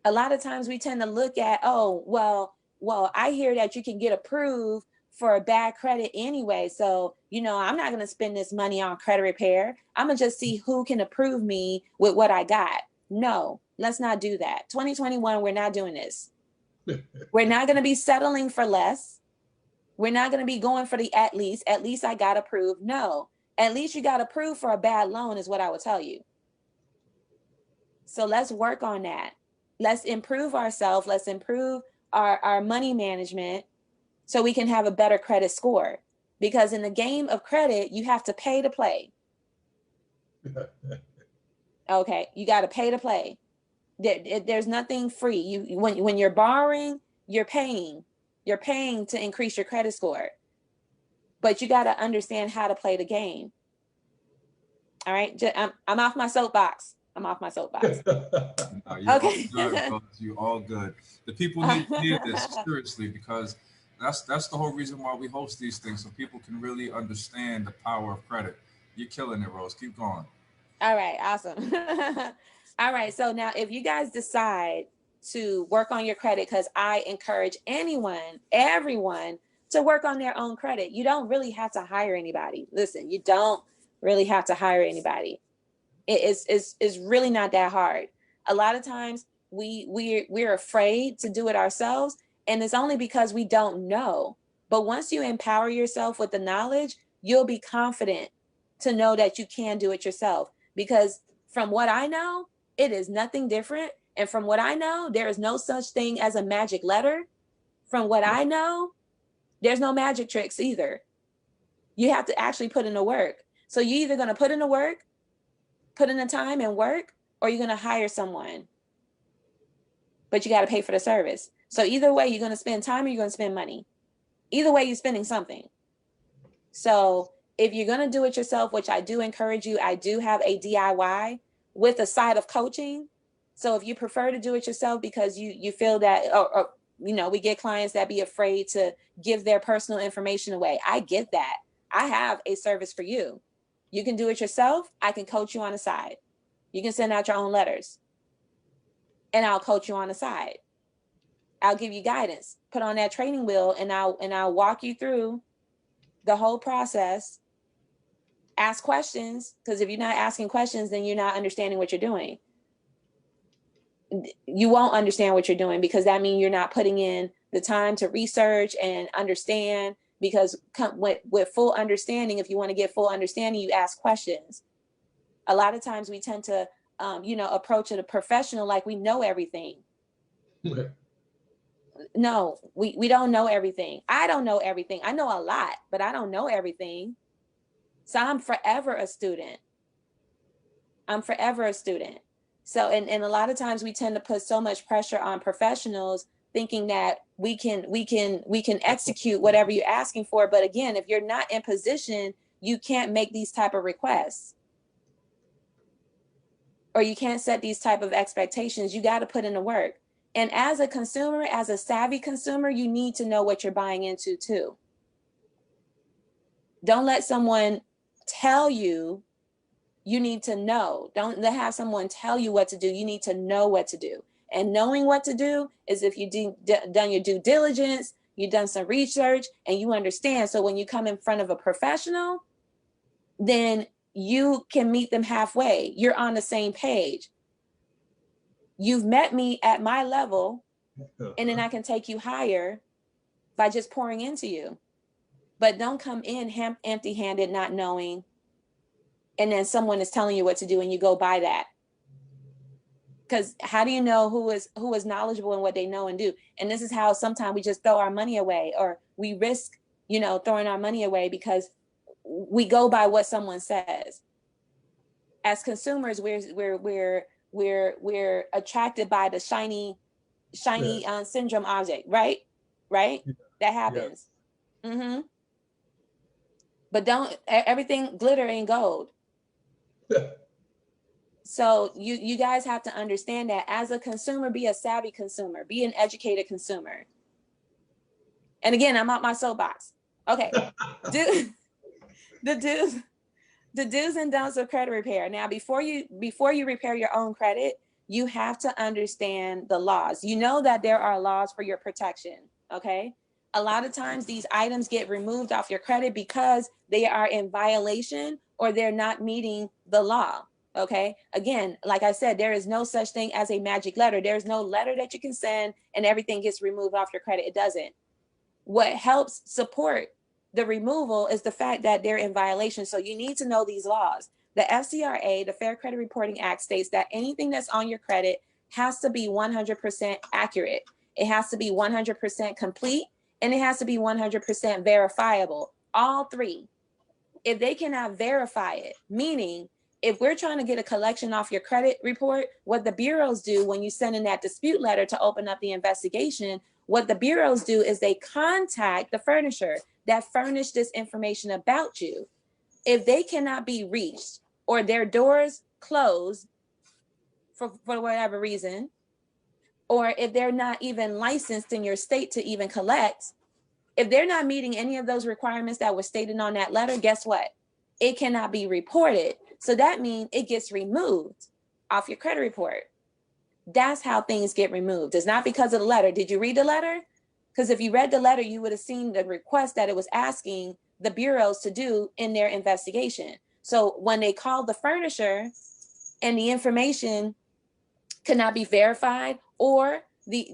A lot of times we tend to look at, oh, well, I hear that you can get approved for a bad credit anyway. So, I'm not going to spend this money on credit repair. I'm going to just see who can approve me with what I got. No, let's not do that. 2021, we're not doing this. We're not going to be settling for less. We're not going to be going for the at least I got approved. No, at least you got approved for a bad loan is what I would tell you. So let's work on that. Let's improve ourselves. Let's improve our money management so we can have a better credit score. Because in the game of credit, you have to pay to play. Okay, you got to pay to play. There's nothing free. When you're borrowing, you're paying. You're paying to increase your credit score. But you got to understand how to play the game. All right, I'm off my soapbox. I'm off my soapbox. No, you're Okay. all good, fellas. You're all good. The people need to hear this seriously, because that's the whole reason why we host these things, so people can really understand the power of credit. You're killing it, Rose. Keep going. All right, awesome. All right, so now if you guys decide to work on your credit, because I encourage everyone to work on their own credit. You don't really have to hire anybody. Listen, you don't really have to hire anybody. It's really not that hard. A lot of times we're afraid to do it ourselves, and it's only because we don't know. But once you empower yourself with the knowledge, you'll be confident to know that you can do it yourself. Because from what I know, it is nothing different. And from what I know, there is no such thing as a magic letter. From what I know, there's no magic tricks either. You have to actually put in the work. So you're either going to put in the work, put in the time and work, or you're going to hire someone. But you got to pay for the service. So either way, you're going to spend time or you're going to spend money. Either way, you're spending something. So if you're going to do it yourself, which I do encourage you, I do have a DIY with a side of coaching. So if you prefer to do it yourself because you feel that, or we get clients that be afraid to give their personal information away. I get that. I have a service for you. You can do it yourself. I can coach you on the side. You can send out your own letters and I'll coach you on the side. I'll give you guidance, put on that training wheel, and I'll walk you through the whole process. Ask questions, because if you're not asking questions, then you're not understanding what you're doing. You won't understand what you're doing, because that means you're not putting in the time to research and understand, because with full understanding, if you want to get full understanding, you ask questions. A lot of times we tend to, approach a professional like we know everything. No, we don't know everything. I don't know everything. I know a lot, but I don't know everything. So I'm forever a student. I'm forever a student. So, and a lot of times we tend to put so much pressure on professionals, thinking that we can execute whatever you're asking for. But again, if you're not in position, you can't make these type of requests, or you can't set these type of expectations. You got to put in the work. And as a consumer, as a savvy consumer, you need to know what you're buying into too. Don't let someone tell you. You need to know. Don't have someone tell you what to do. You need to know what to do. And knowing what to do is if you've done your due diligence, you've done some research, and you understand. So when you come in front of a professional, then you can meet them halfway. You're on the same page. You've met me at my level, and then I can take you higher by just pouring into you. But don't come in empty-handed, not knowing, and then someone is telling you what to do and you go by that. Because how do you know who is knowledgeable in what they know and do? And this is how sometimes we just throw our money away, or we risk, throwing our money away because we go by what someone says. As consumers, we're attracted by the shiny syndrome object, right? Right? Yeah. That happens. Yeah. Mm-hmm. But don't, everything glitter ain't gold. So you guys have to understand that as a consumer, be a savvy consumer, be an educated consumer. And again, I'm out my soapbox. Okay. The do's and don'ts of credit repair. Now, before you repair your own credit, you have to understand the laws. You know that there are laws for your protection. Okay. A lot of times these items get removed off your credit because they are in violation or they're not meeting the law. Okay. Again, like I said, there is no such thing as a magic letter. There's no letter that you can send and everything gets removed off your credit. It doesn't. What helps support the removal is the fact that they're in violation. So you need to know these laws. The FCRA, the Fair Credit Reporting Act, states that anything that's on your credit has to be 100% accurate. It has to be 100% complete, and it has to be 100% verifiable. All three. If they cannot verify it, meaning if we're trying to get a collection off your credit report, what the bureaus do when you send in that dispute letter to open up the investigation, what the bureaus do is they contact the furnisher that furnished this information about you. If they cannot be reached or their doors closed for whatever reason, or if they're not even licensed in your state to even collect, if they're not meeting any of those requirements that were stated on that letter, guess what? It cannot be reported. So that means it gets removed off your credit report. That's how things get removed. It's not because of the letter. Did you read the letter? Because if you read the letter, you would have seen the request that it was asking the bureaus to do in their investigation. So when they called the furnisher and the information cannot be verified, or the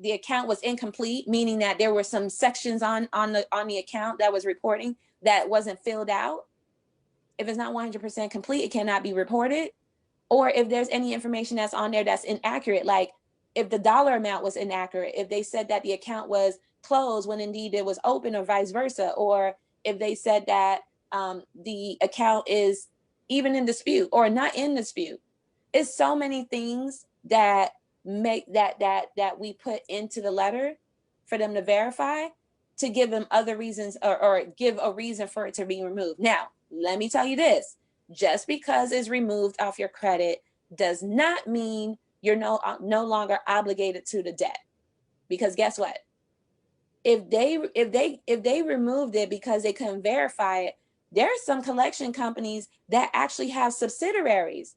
account was incomplete, meaning that there were some sections on the account that was reporting that wasn't filled out. If it's not 100% complete, it cannot be reported. Or if there's any information that's on there that's inaccurate, like if the dollar amount was inaccurate, if they said that the account was closed when indeed it was open, or vice versa, or if they said that the account is even in dispute or not in dispute. It's so many things that make that we put into the letter for them to verify, to give them other reasons, or give a reason for it to be removed. Now, let me tell you this. Just because it's removed off your credit does not mean you're no longer obligated to the debt. Because guess what? if they removed it because they couldn't verify it, there are some collection companies that actually have subsidiaries.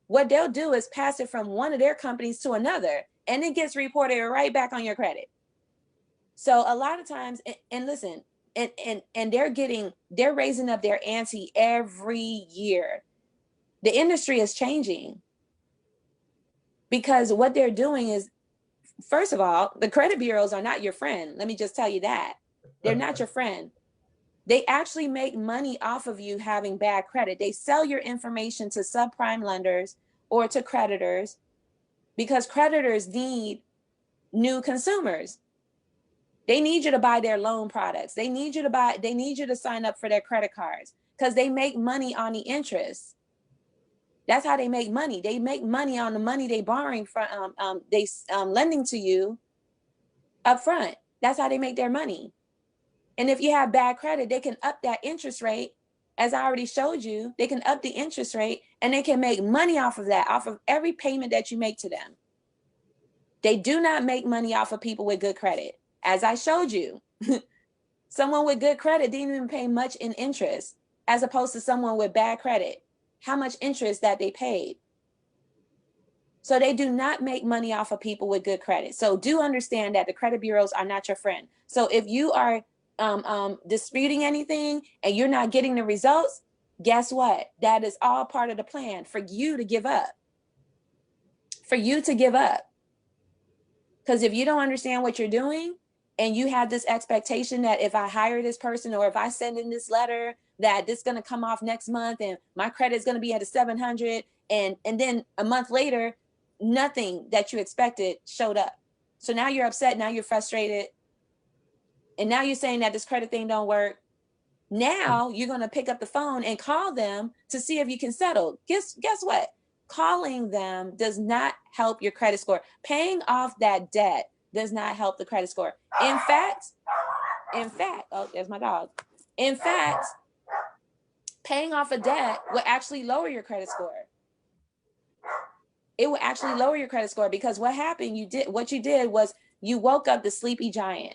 What they'll do is pass it from one of their companies to another, and it gets reported right back on your credit. So a lot of times, and listen, and they're raising up their ante every year. The industry is changing because what they're doing is, first of all, the credit bureaus are not your friend. Let me just tell you that. They're not your friend. They actually make money off of you having bad credit. They sell your information to subprime lenders or to creditors because creditors need new consumers. They need you to buy their loan products. They need you to sign up for their credit cards because they make money on the interest. That's how they make money. They make money on the money they borrowing from, lending to you up front. That's how they make their money. And if you have bad credit, they can up that interest rate. As I already showed you, they can up the interest rate and they can make money off of that, off of every payment that you make to them. They do not make money off of people with good credit. As I showed you, someone with good credit didn't even pay much in interest, as opposed to someone with bad credit, how much interest that they paid. So they do not make money off of people with good credit. So do understand that the credit bureaus are not your friend. So if you are disputing anything and you're not getting the results, guess what? That is all part of the plan for you to give up. For you to give up. Because if you don't understand what you're doing and you have this expectation that if I hire this person or if I send in this letter that this is going to come off next month and my credit is going to be at a 700, and then a month later, nothing that you expected showed up. So now you're upset, now you're frustrated, and now you're saying that this credit thing don't work. Now you're going to pick up the phone and call them to see if you can settle. Guess what? Calling them does not help your credit score. Paying off that debt does not help the credit score. In fact, oh, there's my dog. In fact, paying off a debt will actually lower your credit score. It will actually lower your credit score because what happened, what you did was you woke up the sleepy giant.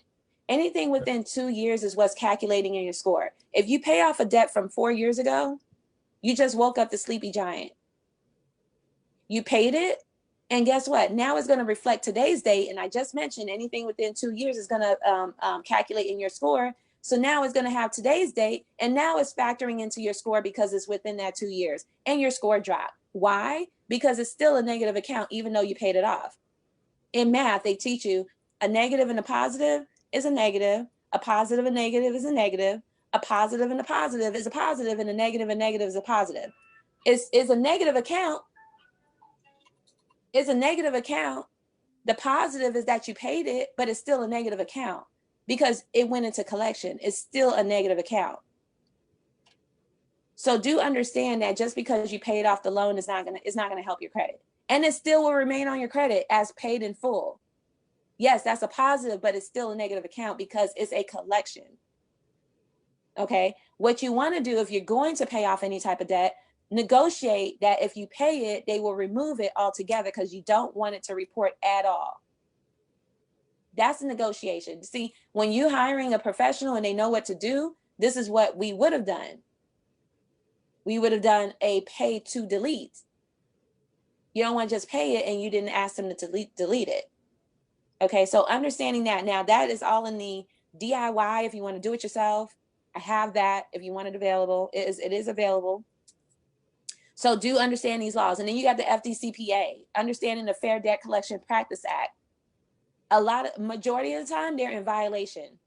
Anything within 2 years is what's calculating in your score. If you pay off a debt from 4 years ago, you just woke up the sleepy giant. You paid it, and guess what? Now it's going to reflect today's date, and I just mentioned anything within 2 years is going to calculate in your score. So now it's going to have today's date, and now it's factoring into your score because it's within that 2 years, and your score dropped. Why? Because it's still a negative account, even though you paid it off. In math, they teach you a negative and a positive is a negative, a positive and negative is a negative, a positive and a positive is a positive, and a negative and negative is a positive. Is a negative account. It's a negative account. The positive is that you paid it, but it's still a negative account because it went into collection. It's still a negative account. So do understand that just because you paid off the loan is not gonna help your credit. And it still will remain on your credit as paid in full. Yes, that's a positive, but it's still a negative account because it's a collection. Okay. What you want to do if you're going to pay off any type of debt, negotiate that if you pay it, they will remove it altogether because you don't want it to report at all. That's a negotiation. See, when you're hiring a professional and they know what to do, this is what we would have done. We would have done a pay to delete. You don't want to just pay it and you didn't ask them to delete it. Okay, so understanding that. Now that is all in the DIY if you want to do it yourself. I have that if you want it available. It is available. So do understand these laws. And then you got the FDCPA, understanding the Fair Debt Collection Practice Act. Majority of the time, they're in violation.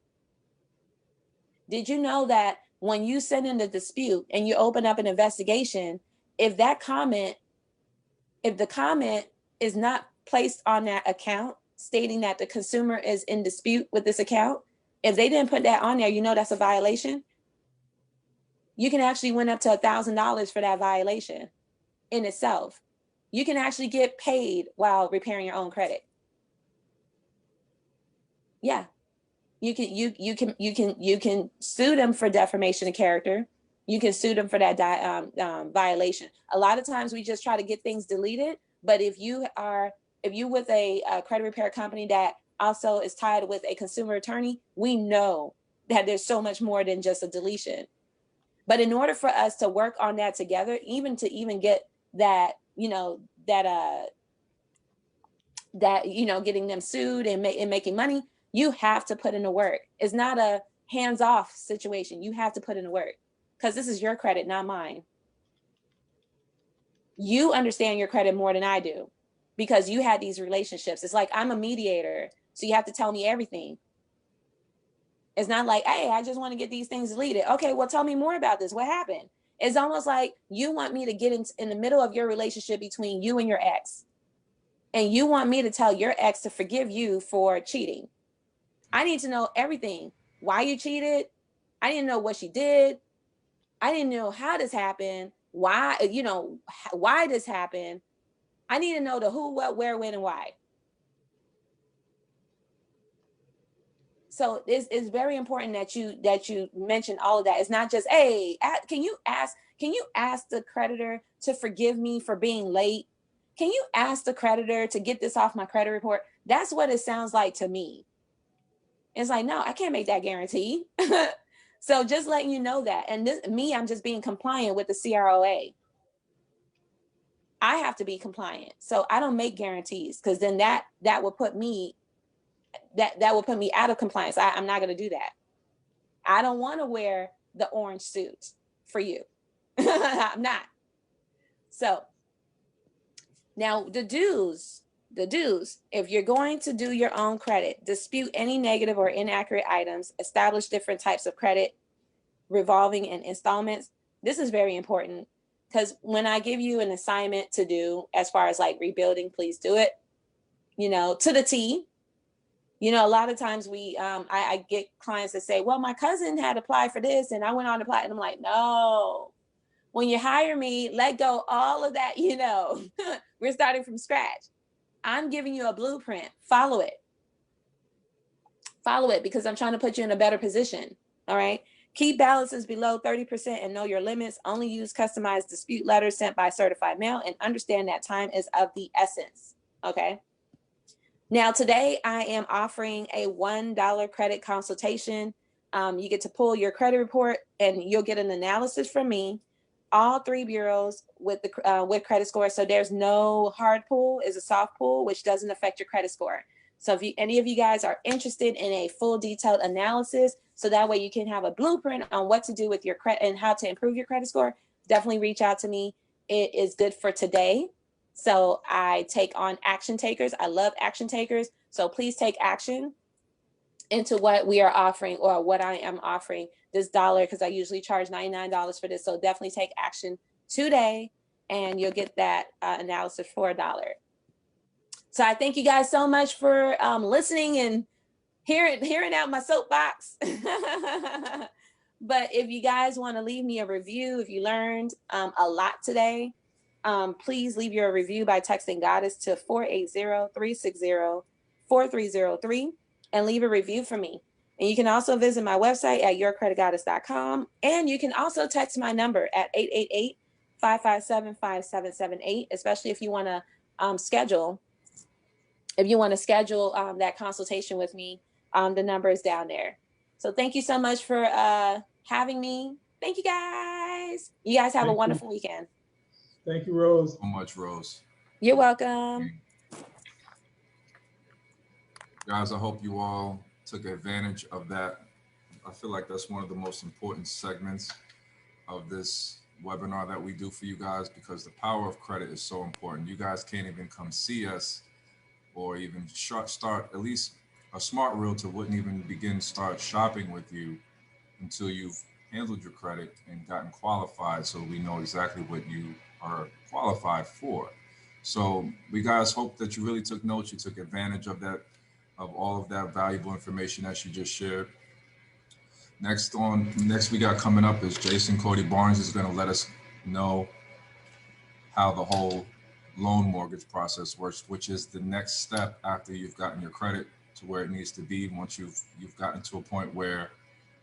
Did you know that when you send in the dispute and you open up an investigation, if the comment is not placed on that account, stating that the consumer is in dispute with this account, if they didn't put that on there, you know that's a violation. You can actually win up to $1,000 for that violation in itself. You can actually get paid while repairing your own credit. Yeah, you can sue them for defamation of character. You can sue them for that violation. A lot of times we just try to get things deleted, but if you with a credit repair company that also is tied with a consumer attorney, we know that there's so much more than just a deletion. But in order for us to work on that together, even to even get that, getting them sued and making money, you have to put in the work. It's not a hands-off situation. You have to put in the work because this is your credit, not mine. You understand your credit more than I do because you had these relationships. It's like I'm a mediator, so you have to tell me everything. It's not like, hey, I just want to get these things deleted. Okay, well, tell me more about this. What happened? It's almost like you want me to get in the middle of your relationship between you and your ex. And you want me to tell your ex to forgive you for cheating. I need to know everything. Why you cheated. I didn't know what she did. I didn't know how this happened. Why this happened. I need to know the who, what, where, when, and why. So it's very important that you mention all of that. It's not just, hey, can you ask the creditor to forgive me for being late? Can you ask the creditor to get this off my credit report? That's what it sounds like to me. It's like, no, I can't make that guarantee. So just letting you know that. And I'm just being compliant with the CROA. I have to be compliant. So I don't make guarantees because then that will put me out of compliance. I'm not going to do that. I don't want to wear the orange suit for you. I'm not. So now the do's, if you're going to do your own credit, dispute any negative or inaccurate items, establish different types of credit, revolving and installments. This is very important because when I give you an assignment to do as far as like rebuilding, please do it, to the T. A lot of times I get clients that say, well, my cousin had applied for this and I went on to apply. And I'm like, no, when you hire me, let go all of that, we're starting from scratch. I'm giving you a blueprint. Follow it because I'm trying to put you in a better position. All right. Keep balances below 30% and know your limits. Only use customized dispute letters sent by certified mail and understand that time is of the essence. Okay. Now, today I am offering a $1 credit consultation. You get to pull your credit report and you'll get an analysis from me. All 3 bureaus with credit score. So there's no hard pull, is a soft pull, which doesn't affect your credit score. So if any of you guys are interested in a full detailed analysis, so that way you can have a blueprint on what to do with your credit and how to improve your credit score, definitely reach out to me. It is good for today. So I take on action takers. I love action takers. So please take action into what we are offering or what I am offering this dollar, because I usually charge $99 for this. So definitely take action today and you'll get that analysis for $1. So I thank you guys so much for listening and hearing out my soapbox. But if you guys want to leave me a review, if you learned a lot today, please leave your review by texting Goddess to 480-360-4303 and leave a review for me. And you can also visit my website at yourcreditgoddess.com. And you can also text my number at 888-557-5778, especially if you want to schedule. If you want to schedule that consultation with me, the number is down there. So thank you so much for having me. Thank you guys. You guys have a wonderful weekend. Thank you, Rose. So much, Rose. You're welcome. Guys, I hope you all took advantage of that. I feel like that's one of the most important segments of this webinar that we do for you guys, because the power of credit is so important. You guys can't even come see us or even start, at least a smart realtor wouldn't even start shopping with you until you've handled your credit and gotten qualified, so we know exactly what you are qualified for. So we guys hope that you really took notes, you took advantage of that, of all of that valuable information that you just shared. Next we got coming up is Jason Cody Barnes is going to let us know how the whole loan mortgage process works, which is the next step after you've gotten your credit to where it needs to be. Once you've gotten to a point where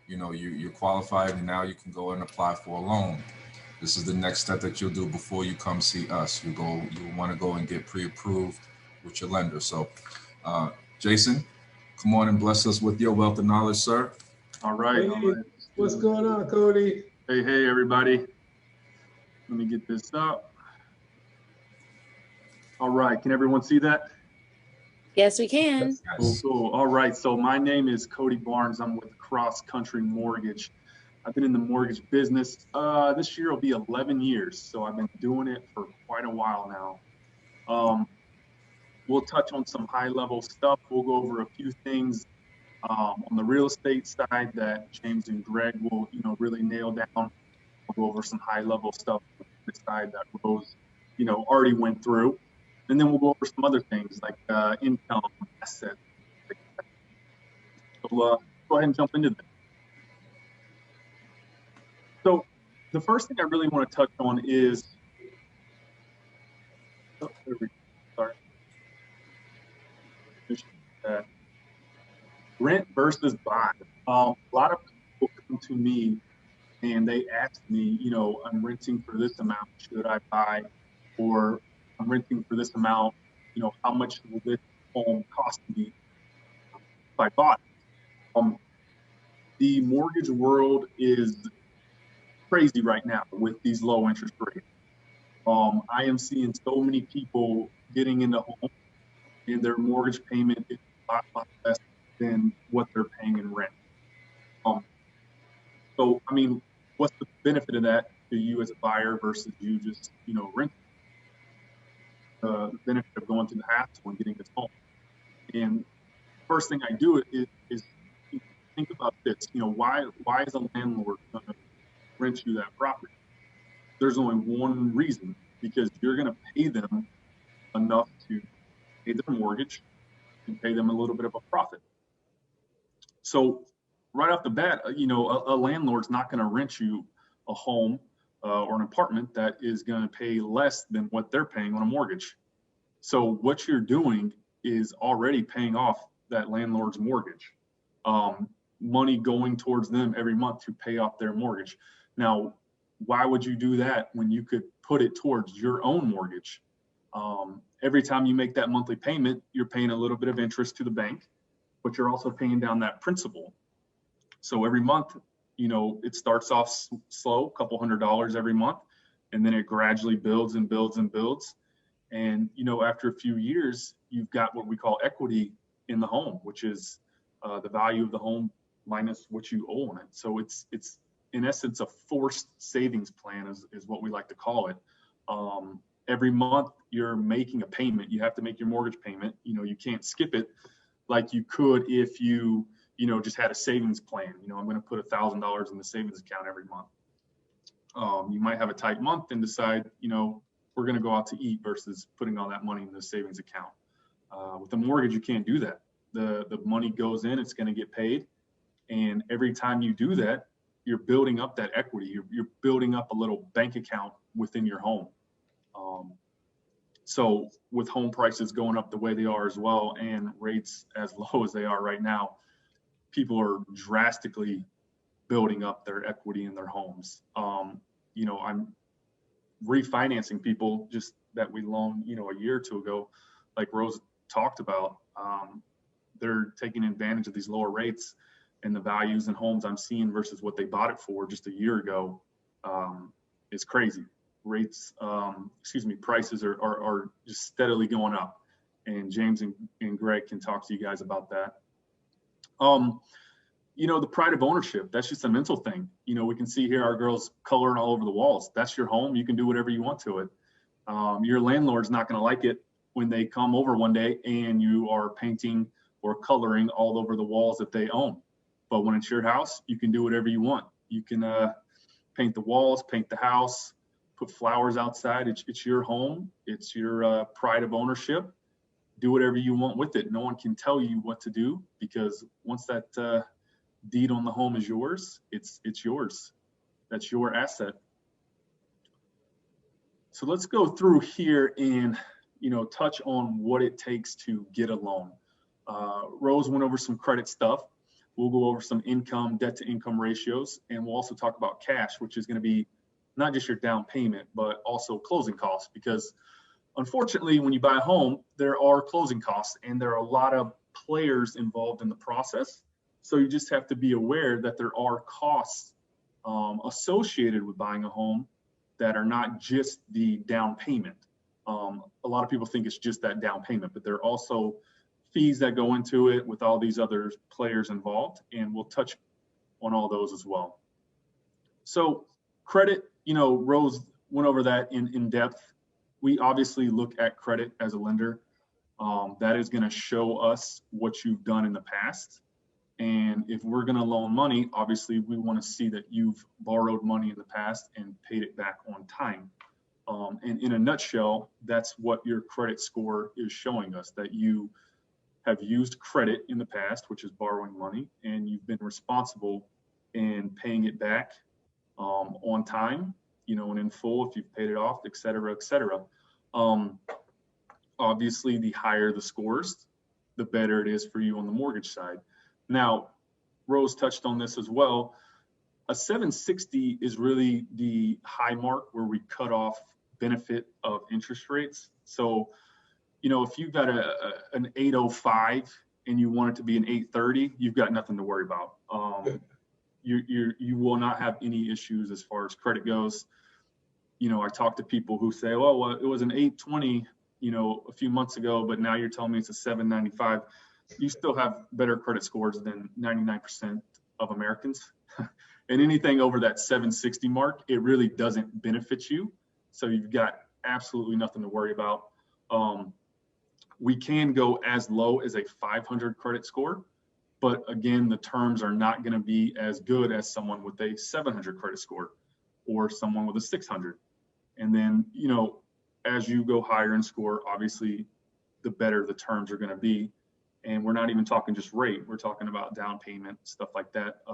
you're qualified and now you can go and apply for a loan. This is the next step that you'll do before you come see us. You want to go and get pre-approved with your lender. So Jason, Come on and bless us with your wealth of knowledge, sir. All right. Hey, All right. what's going on, Cody? Hey, everybody. Let me get this up. All right. Can everyone see that? Yes, we can. Cool, cool. All right. So my name is Cody Barnes. I'm with Cross Country Mortgage. I've been in the mortgage business. This year will be 11 years. So I've been doing it for quite a while now. We'll touch on some high level stuff. We'll go over a few things on the real estate side that James and Greg will, really nail down. We'll go over some high level stuff on the side that Rose, already went through. And then we'll go over some other things like income, assets. So go ahead and jump into that. So the first thing I really want to touch on is, rent versus buy. A lot of people come to me and they ask me, I'm renting for this amount, should I buy? Or I'm renting for this amount, how much will this home cost me if I bought it? The mortgage world is crazy right now with these low interest rates. I am seeing so many people getting into home and their mortgage payment is a lot less than what they're paying in rent. So, I mean, what's the benefit of that to you as a buyer versus you just, renting? The benefit of going to the hassle and getting this home. And first thing I do is think about this. Why is a landlord going to rent you that property? There's only one reason, because you're going to pay them enough to pay their mortgage and pay them a little bit of a profit. So right off the bat, a landlord's not going to rent you a home or an apartment that is going to pay less than what they're paying on a mortgage. So what you're doing is already paying off that landlord's mortgage. Money going towards them every month to pay off their mortgage. Now, why would you do that when you could put it towards your own mortgage? Every time you make that monthly payment, you're paying a little bit of interest to the bank, but you're also paying down that principal. So every month, it starts off slow, a couple $100 every month, and then it gradually builds and builds and builds. And, after a few years, you've got what we call equity in the home, which is the value of the home minus what you owe on it. So it's in essence, a forced savings plan is what we like to call it. Every month you're making a payment. You have to make your mortgage payment. You can't skip it like you could if you, just had a savings plan. I'm going to put $1,000 in the savings account every month. You might have a tight month and decide, we're going to go out to eat versus putting all that money in the savings account. With a mortgage, you can't do that. The money goes in, it's going to get paid. And every time you do that, you're building up that equity. You're building up a little bank account within your home. So with home prices going up the way they are as well, and rates as low as they are right now, people are drastically building up their equity in their homes. I'm refinancing people just that we loaned, a year or two ago, like Rose talked about. They're taking advantage of these lower rates, and the values in homes I'm seeing versus what they bought it for just a year ago is crazy. Rates, prices are just steadily going up, and James and Greg can talk to you guys about that. The pride of ownership, that's just a mental thing. We can see here our girls coloring all over the walls. That's your home. You can do whatever you want to it. Your landlord's not going to like it when they come over one day and you are painting or coloring all over the walls that they own. But when it's your house, you can do whatever you want. You can paint the walls, paint the house, put flowers outside. It's your home. It's your pride of ownership. Do whatever you want with it. No one can tell you what to do, because once that deed on the home is yours, it's yours. That's your asset. So let's go through here and touch on what it takes to get a loan. Rose went over some credit stuff. We'll go over some income, debt to income ratios, and we'll also talk about cash, which is going to be not just your down payment, but also closing costs, because unfortunately, when you buy a home, there are closing costs, and there are a lot of players involved in the process. So you just have to be aware that there are costs associated with buying a home that are not just the down payment. A lot of people think it's just that down payment, but there are also fees that go into it with all these other players involved, and we'll touch on all those as well. So credit, Rose went over that in depth. We obviously look at credit as a lender. That is going to show us what you've done in the past. And if we're going to loan money, obviously we want to see that you've borrowed money in the past and paid it back on time. And in a nutshell, that's what your credit score is showing us, that you have used credit in the past, which is borrowing money, and you've been responsible in paying it back on time, and in full if you've paid it off, et cetera, et cetera. Obviously, the higher the scores, the better it is for you on the mortgage side. Now, Rose touched on this as well. A 760 is really the high mark where we cut off benefit of interest rates. So, if you've got an 805 and you want it to be an 830, you've got nothing to worry about. You will not have any issues as far as credit goes. I talk to people who say, well, it was an 820, a few months ago, but now you're telling me it's a 795. You still have better credit scores than 99% of Americans. And anything over that 760 mark, it really doesn't benefit you. So you've got absolutely nothing to worry about. We can go as low as a 500 credit score, but again, the terms are not going to be as good as someone with a 700 credit score or someone with a 600. And then, as you go higher in score, obviously, the better the terms are going to be. And we're not even talking just rate. We're talking about down payment, stuff like that.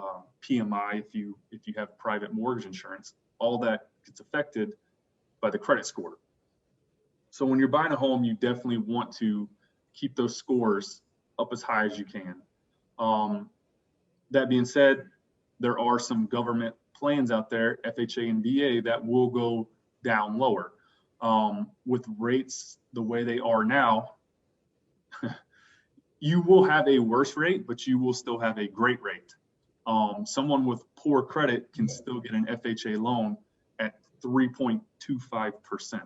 PMI, if you have private mortgage insurance, all that gets affected by the credit score. So when you're buying a home, you definitely want to keep those scores up as high as you can. That being said, there are some government plans out there, FHA and VA, that will go down lower. With rates the way they are now, you will have a worse rate, but you will still have a great rate. Someone with poor credit can still get an FHA loan at 3.25%,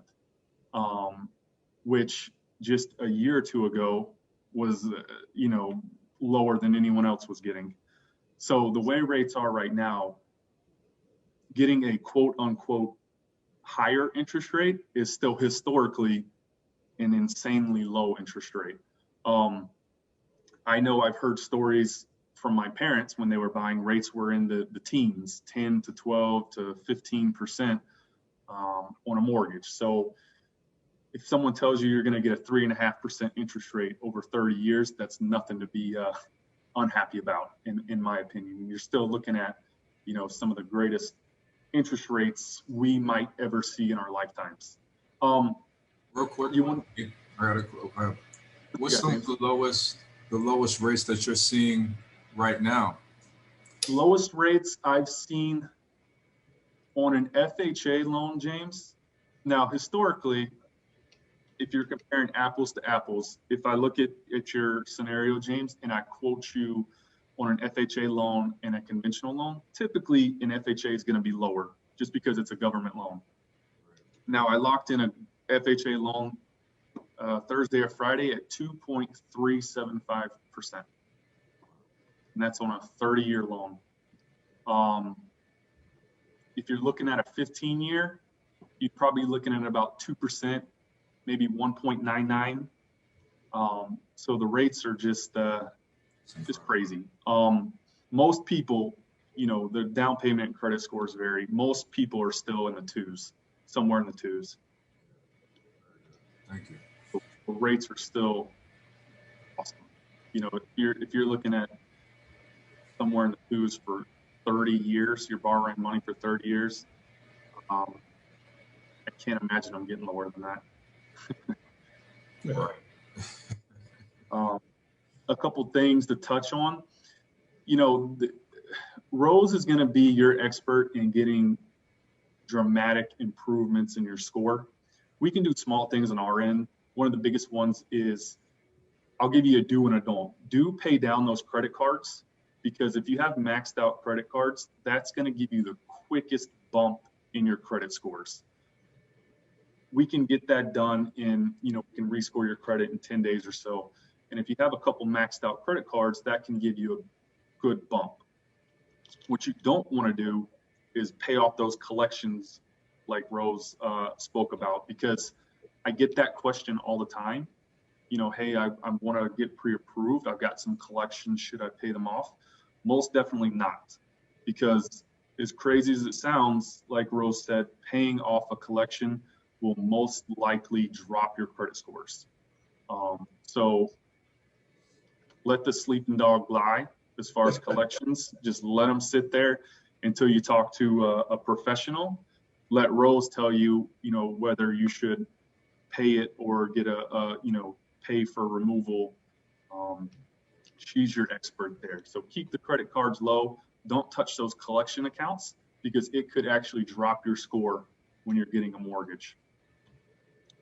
which just a year or two ago was, lower than anyone else was getting. So the way rates are right now, getting a quote unquote higher interest rate is still historically an insanely low interest rate. I know I've heard stories from my parents when they were buying, rates were in the teens, 10 to 12 to 15% on a mortgage. So if someone tells you you're going to get a 3.5% interest rate over 30 years, that's nothing to be unhappy about, in my opinion. You're still looking at, some of the greatest interest rates we might ever see in our lifetimes. Real quick, what's some of the lowest rates that you're seeing right now? Lowest rates I've seen on an FHA loan, James. Now, historically, if you're comparing apples to apples, if I look at your scenario, James, and I quote you on an FHA loan and a conventional loan, typically an FHA is going to be lower just because it's a government loan. Now, I locked in a FHA loan Thursday or Friday at 2.375%. And that's on a 30-year loan. If you're looking at a 15-year, you're probably looking at about 2%, maybe 1.99. So the rates are just crazy. Most people, the down payment and credit scores vary. Most people are still in the twos, somewhere in the twos. Thank you. The rates are still awesome. If you're looking at somewhere in the twos for 30 years, you're borrowing money for 30 years. I can't imagine I'm getting lower than that. A couple things to touch on. Rose is going to be your expert in getting dramatic improvements in your score. We can do small things on our end. One of the biggest ones is I'll give you a do and a don't. Do pay down those credit cards, because if you have maxed out credit cards, that's going to give you the quickest bump in your credit scores. We can get that done in, we can rescore your credit in 10 days or so. And if you have a couple maxed out credit cards, that can give you a good bump. What you don't want to do is pay off those collections like Rose spoke about, because I get that question all the time. Hey, I want to get pre-approved. I've got some collections. Should I pay them off? Most definitely not, because as crazy as it sounds, like Rose said, paying off a collection will most likely drop your credit scores. So let the sleeping dog lie as far as collections. Just let them sit there until you talk to a professional. Let Rose tell you, whether you should pay it or get pay for removal. She's your expert there. So keep the credit cards low. Don't touch those collection accounts, because it could actually drop your score when you're getting a mortgage.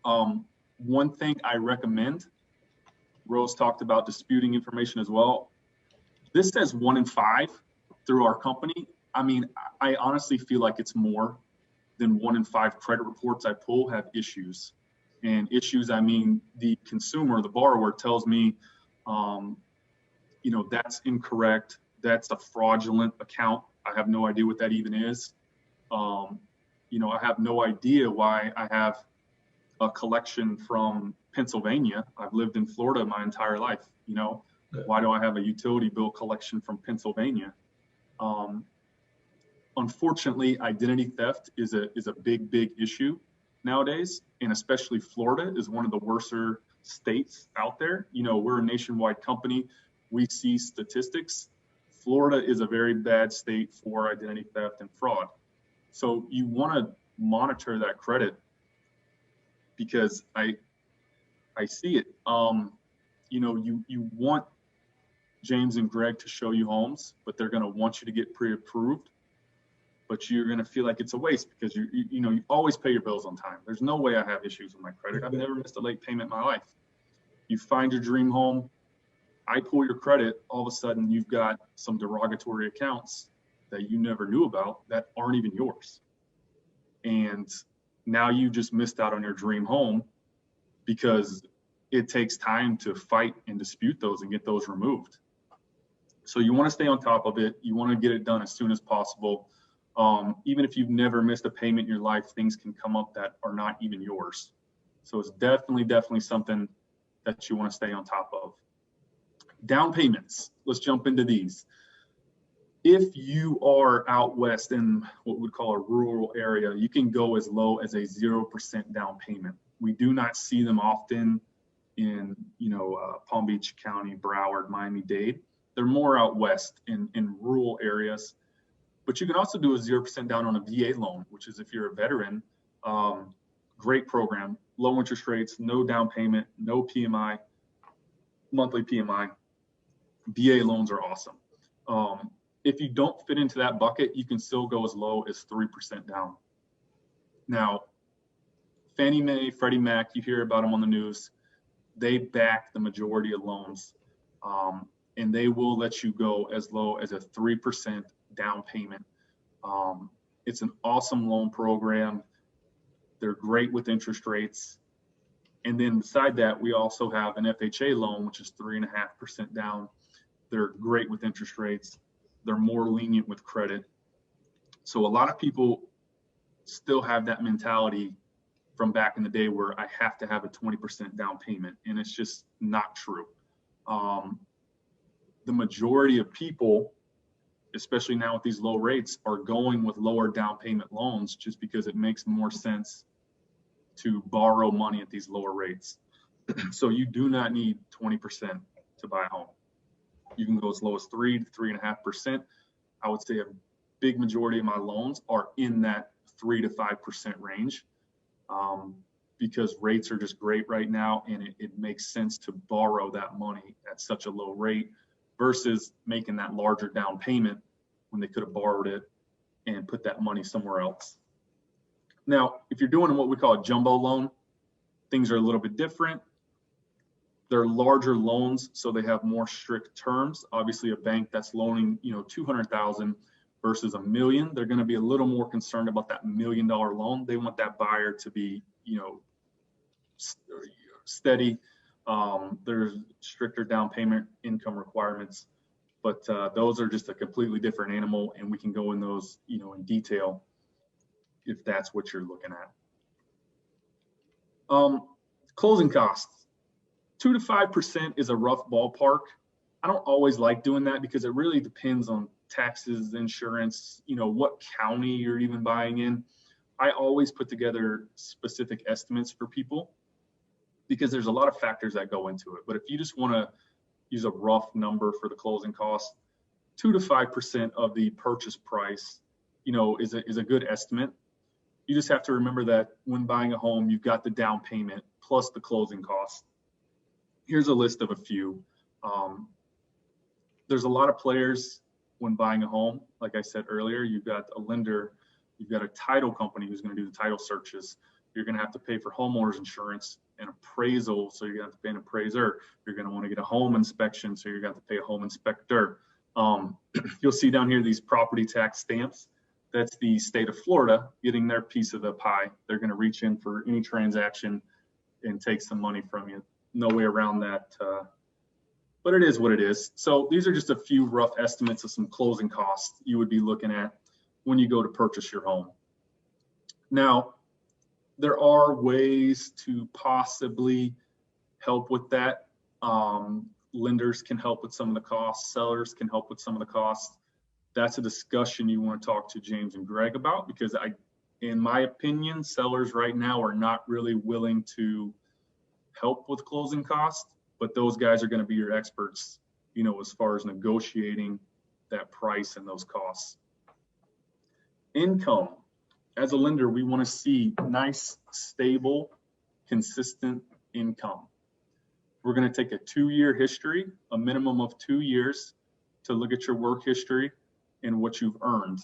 One thing I recommend, Rose talked about disputing information as well. This says 1 in 5 through our company. I mean, I honestly feel like it's more than 1 in 5 credit reports I pull have issues. And issues, I mean, the consumer, the borrower tells me, that's incorrect. That's a fraudulent account. I have no idea what that even is. I have no idea why I have a collection from Pennsylvania. I've lived in Florida my entire life. Why do I have a utility bill collection from Pennsylvania? Unfortunately, identity theft is a big issue nowadays, and especially Florida is one of the worser states out there. We're a nationwide company. We see statistics. Florida is a very bad state for identity theft and fraud. So you want to monitor that credit, because I see it. You want James and Greg to show you homes, but they're going to want you to get pre-approved, but you're going to feel like it's a waste, because you always pay your bills on time. There's no way I have issues with my credit. I've never missed a late payment in my life. You find your dream home, I pull your credit, all of a sudden you've got some derogatory accounts that you never knew about that aren't even yours. And now you just missed out on your dream home, because it takes time to fight and dispute those and get those removed. So you want to stay on top of it. You want to get it done as soon as possible. Even if you've never missed a payment in your life, things can come up that are not even yours. So it's definitely something that you want to stay on top of. Down payments. Let's jump into these. If you are out west in what we'd call a rural area, you can go as low as a 0% down payment. We do not see them often in Palm Beach County, Broward, Miami-Dade. They're more out west in rural areas. But you can also do a 0% down on a VA loan, which is if you're a veteran. Great program, low interest rates, no down payment, no PMI, monthly PMI. VA loans are awesome. If you don't fit into that bucket, you can still go as low as 3% down. Now, Fannie Mae, Freddie Mac, you hear about them on the news. They back the majority of loans, and they will let you go as low as a 3% down payment. It's an awesome loan program. They're great with interest rates. And then beside that, we also have an FHA loan, which is 3.5% down. They're great with interest rates. They're more lenient with credit. So a lot of people still have that mentality from back in the day where I have to have a 20% down payment, and it's just not true. The majority of people, especially now with these low rates, are going with lower down payment loans just because it makes more sense to borrow money at these lower rates. So you do not need 20% to buy a home. You can go as low as 3 to 3.5%. I would say a big majority of my loans are in that 3 to 5% range, because rates are just great right now, and it makes sense to borrow that money at such a low rate versus making that larger down payment when they could have borrowed it and put that money somewhere else. Now, if you're doing what we call a jumbo loan, things are a little bit different. They're larger loans, so they have more strict terms. Obviously, a bank that's loaning, 200,000 versus $1 million, they're going to be a little more concerned about that $1 million loan. They want that buyer to be, steady. There's stricter down payment income requirements, but those are just a completely different animal, and we can go in those, in detail if that's what you're looking at. Closing costs, 2 to 5% is a rough ballpark. I don't always like doing that because it really depends on taxes, insurance, what county you're even buying in. I always put together specific estimates for people because there's a lot of factors that go into it. But if you just want to use a rough number for the closing costs, 2 to 5% of the purchase price, is a good estimate. You just have to remember that when buying a home, you've got the down payment plus the closing costs. Here's a list of a few. There's a lot of players when buying a home. Like I said earlier, you've got a lender, you've got a title company who's going to do the title searches. You're going to have to pay for homeowners insurance and appraisal, so you're going to have to pay an appraiser. You're going to want to get a home inspection, so you're going to have to pay a home inspector. You'll see down here these property tax stamps. That's the state of Florida getting their piece of the pie. They're going to reach in for any transaction and take some money from you. No way around that, but it is what it is. So these are just a few rough estimates of some closing costs you would be looking at when you go to purchase your home. Now, there are ways to possibly help with that. Lenders can help with some of the costs. Sellers can help with some of the costs. That's a discussion you want to talk to James and Greg about, because in my opinion, sellers right now are not really willing to help with closing costs, but those guys are going to be your experts, as far as negotiating that price and those costs. Income. As a lender, we want to see nice, stable, consistent income. We're going to take a 2-year history, a minimum of 2 years, to look at your work history and what you've earned.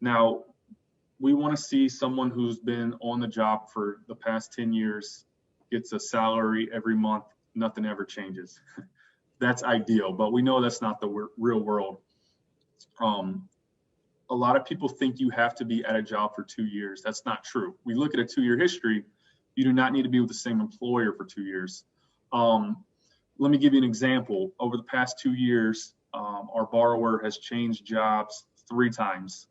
Now, we want to see someone who's been on the job for the past 10 years, gets a salary every month, nothing ever changes. That's ideal, but we know that's not the real world. A lot of people think you have to be at a job for 2 years. That's not true. We look at a 2-year history. You do not need to be with the same employer for 2 years. Let me give you an example. Over the past 2 years, our borrower has changed jobs 3 times.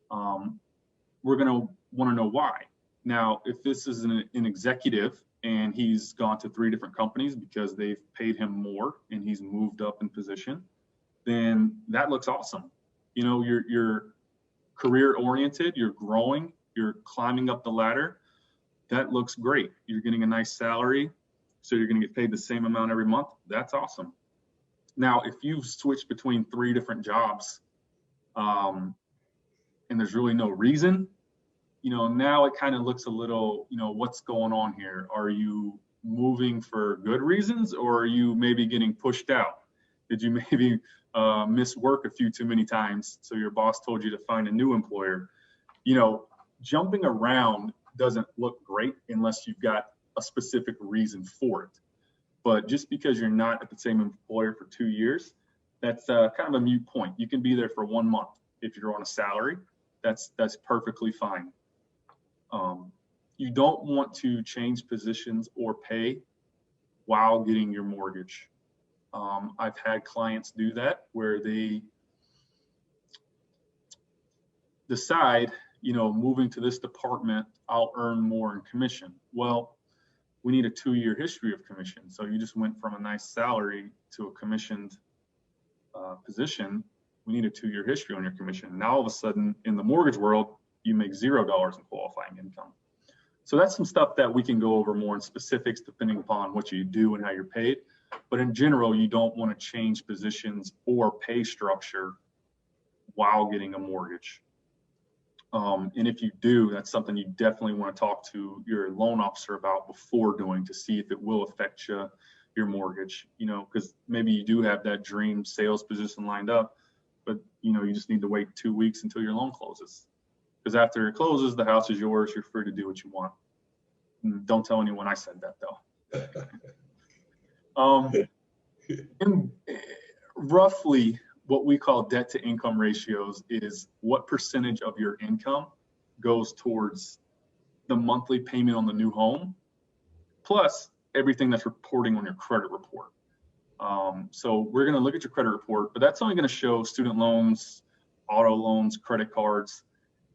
We're going to want to know why. Now, if this is an executive and he's gone to 3 different companies because they've paid him more and he's moved up in position, then that looks awesome. You're career oriented, you're growing, you're climbing up the ladder. That looks great. You're getting a nice salary, so you're going to get paid the same amount every month. That's awesome. Now, if you switch between 3 different jobs, and there's really no reason, now it kind of looks a little, what's going on here? Are you moving for good reasons, or are you maybe getting pushed out? Did you maybe miss work a few too many times, so your boss told you to find a new employer? Jumping around doesn't look great unless you've got a specific reason for it. But just because you're not at the same employer for 2 years, that's kind of a moot point. You can be there for 1 month. If you're on a salary, that's perfectly fine. You don't want to change positions or pay while getting your mortgage. I've had clients do that where they decide, moving to this department, I'll earn more in commission. Well, we need a 2-year history of commission. So you just went from a nice salary to a commissioned position. We need a 2-year history on your commission. Now, all of a sudden, in the mortgage world, you make $0 in qualifying income. So that's some stuff that we can go over more in specifics depending upon what you do and how you're paid. But in general, you don't want to change positions or pay structure while getting a mortgage. And if you do, that's something you definitely want to talk to your loan officer about before doing, to see if it will affect your mortgage, because maybe you do have that dream sales position lined up, but you just need to wait 2 weeks until your loan closes. Because after it closes, the house is yours. You're free to do what you want. Don't tell anyone I said that, though. And roughly what we call debt to income ratios is what percentage of your income goes towards the monthly payment on the new home, plus everything that's reporting on your credit report. So we're going to look at your credit report, but that's only going to show student loans, auto loans, credit cards.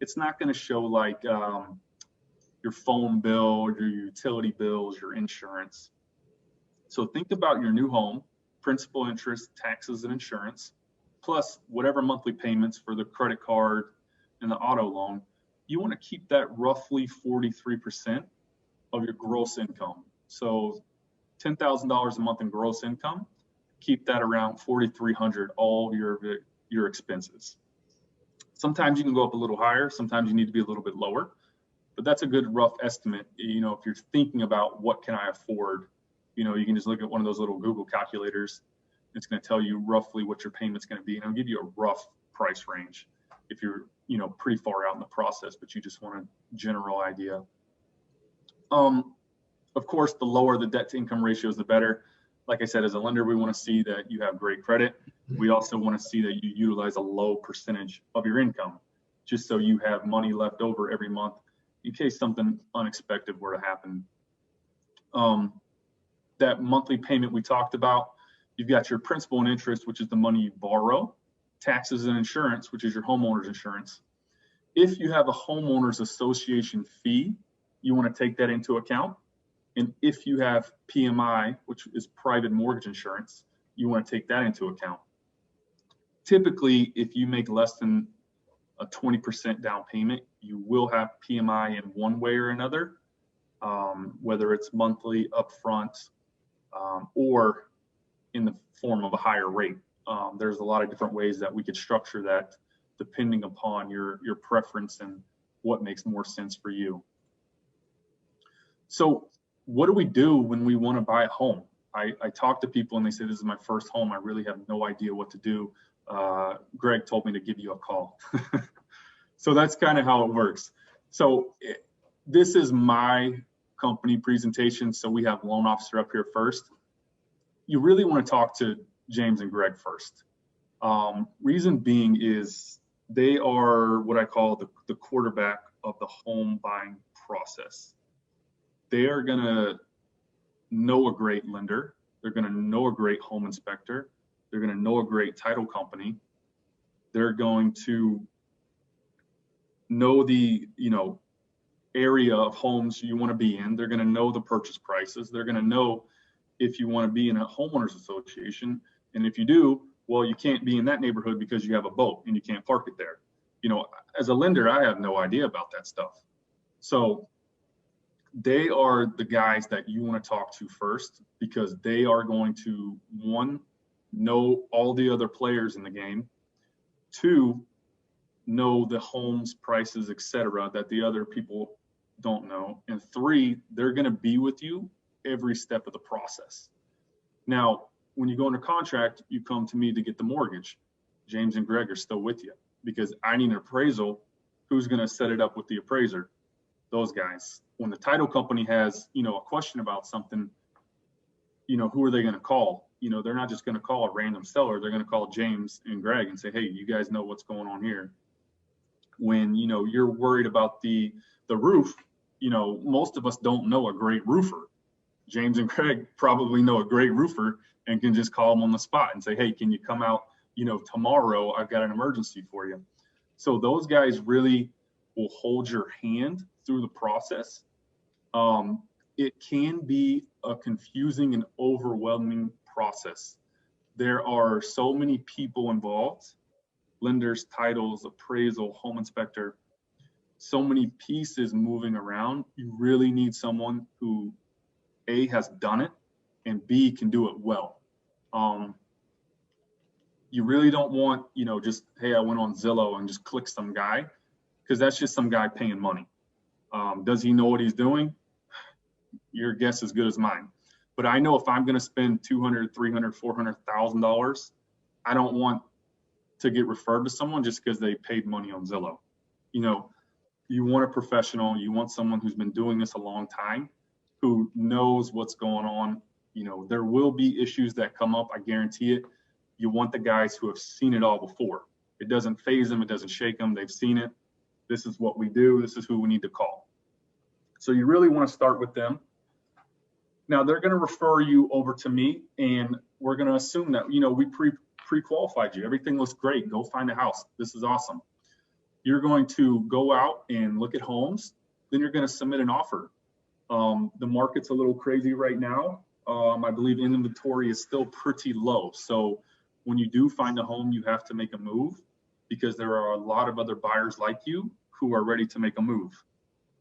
It's not going to show like your phone bill, your utility bills, your insurance. So think about your new home, principal, interest, taxes, and insurance, plus whatever monthly payments for the credit card and the auto loan. You want to keep that roughly 43% of your gross income. So $10,000 a month in gross income, keep that around $4,300, all your expenses. Sometimes you can go up a little higher, sometimes you need to be a little bit lower, but that's a good rough estimate. You know, if you're thinking about what can I afford, you know, you can just look at one of those little Google calculators. It's going to tell you roughly what your payment's going to be, and it'll give you a rough price range if you're, you know, pretty far out in the process, but you just want a general idea. Of course, the lower the debt to income ratios, the better. Like I said, as a lender, we want to see that you have great credit. We also want to see that you utilize a low percentage of your income, just so you have money left over every month in case something unexpected were to happen. That monthly payment we talked about, you've got your principal and interest, which is the money you borrow, taxes and insurance, which is your homeowner's insurance. If you have a homeowners association fee, you want to take that into account. And if you have PMI, which is private mortgage insurance, you want to take that into account. Typically, if you make less than a 20% down payment, you will have PMI in one way or another, whether it's monthly upfront or in the form of a higher rate. There's a lot of different ways that we could structure that depending upon your preference and what makes more sense for you. So what do we do when we want to buy a home? I talk to people and they say, this is my first home. I really have no idea what to do. Greg told me to give you a call. So that's kind of how it works. So this is my company presentation. So we have loan officer up here first. You really want to talk to James and Greg first. Reason being is they are what I call the quarterback of the home buying process. They are going to know a great lender. They're going to know a great home inspector. They're going to know a great title company. They're going to know the, you know, area of homes you want to be in. They're going to know the purchase prices. They're going to know if you want to be in a homeowners association. And if you do, well, you can't be in that neighborhood because you have a boat and you can't park it there. You know, as a lender, I have no idea about that stuff. So they are the guys that you want to talk to first, because they are going to, one, know all the other players in the game, two, know the homes, prices, etc., that the other people don't know, and three, they're going to be with you every step of the process. Now, when you go under contract, you come to me to get the mortgage. James and Greg are still with you because I need an appraisal. Who's going to set it up with the appraiser? Those guys. When the title company has, you know, a question about something, you know, who are they going to call? You know, they're not just going to call a random seller. They're going to call James and Greg and say, hey, you guys know what's going on here. When, you know, you're worried about the roof, you know, most of us don't know a great roofer. James and Greg probably know a great roofer and can just call them on the spot and say, hey, can you come out, you know, tomorrow? I've got an emergency for you. So those guys really will hold your hand through the process. It can be a confusing and overwhelming process. There are so many people involved, lenders, titles, appraisal, home inspector, so many pieces moving around. You really need someone who A, has done it, and B, can do it well. You really don't want, you know, just, hey, I went on Zillow and just click some guy, because that's just some guy paying money. Does he know what he's doing? Your guess is as good as mine. But I know if I'm going to spend $200,000, $300,000, $400,000, I don't want to get referred to someone just because they paid money on Zillow. You know, you want a professional. You want someone who's been doing this a long time, who knows what's going on You know, there will be issues that come up. I guarantee it. You want the guys who have seen it all before. It doesn't phase them. It doesn't shake them. They've seen it. This is what we do. This is who we need to call. So you really want to start with them. Now they're going to refer you over to me, and we're going to assume that, you know, we pre-qualified you. Everything looks great. Go find a house. This is awesome. You're going to go out and look at homes. Then you're going to submit an offer. The market's a little crazy right now. I believe inventory is still pretty low. So when you do find a home, you have to make a move, because there are a lot of other buyers like you who are ready to make a move.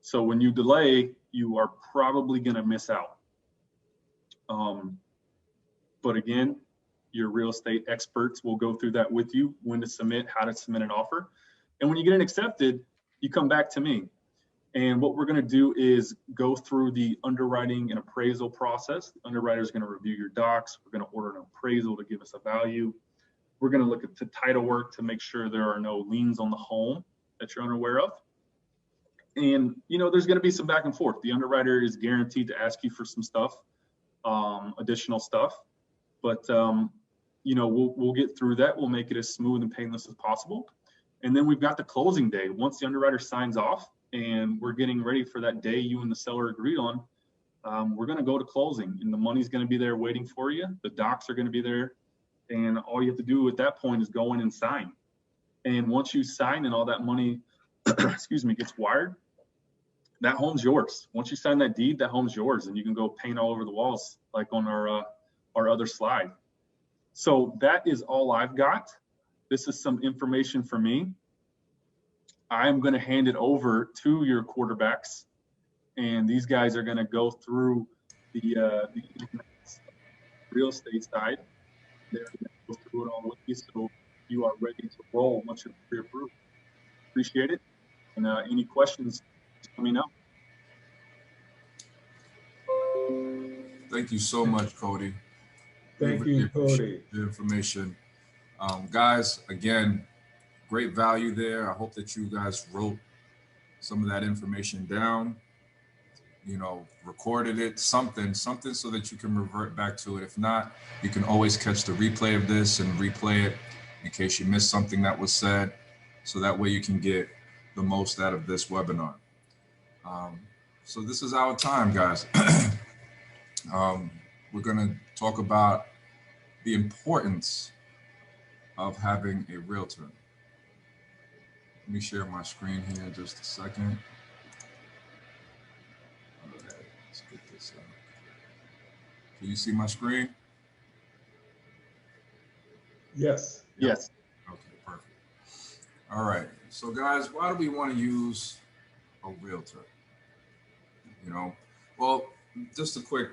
So when you delay, you are probably going to miss out. But again, your real estate experts will go through that with you, when to submit, how to submit an offer. And when you get it accepted, you come back to me. And what we're going to do is go through the underwriting and appraisal process. The underwriter is going to review your docs. We're going to order an appraisal to give us a value. We're going to look at the title work to make sure there are no liens on the home that you're unaware of. And, you know, there's going to be some back and forth. The underwriter is guaranteed to ask you for some stuff, additional stuff. But, you know, we'll get through that. We'll make it as smooth and painless as possible. And then we've got the closing day. Once the underwriter signs off and we're getting ready for that day you and the seller agreed on, we're going to go to closing, and the money's going to be there waiting for you. The docs are going to be there. And all you have to do at that point is go in and sign. And once you sign and all that money, excuse me, gets wired, that home's yours. Once you sign that deed, that home's yours, and you can go paint all over the walls like on our other slide. So that is all I've got. This is some information for me. I'm going to hand it over to your quarterbacks, and these guys are going to go through the real estate side. They're going to go through it all with you, so you are ready to roll once you're pre-approved. Appreciate it. And any questions, just let me know. Thank you so much, Cody. Thank you, Cody. The information. Guys, again, great value there. I hope that you guys wrote some of that information down, you know, recorded it, something so that you can revert back to it. If not, you can always catch the replay of this and replay it in case you missed something that was said. So that way you can get the most out of this webinar. So this is our time, guys. We're going to talk about the importance of having a realtor. Let me share my screen here in just a second. All right, let's get this out. Can you see my screen? Yes. Yes. Okay, perfect. All right. So guys, why do we want to use a realtor? You know, well, just a quick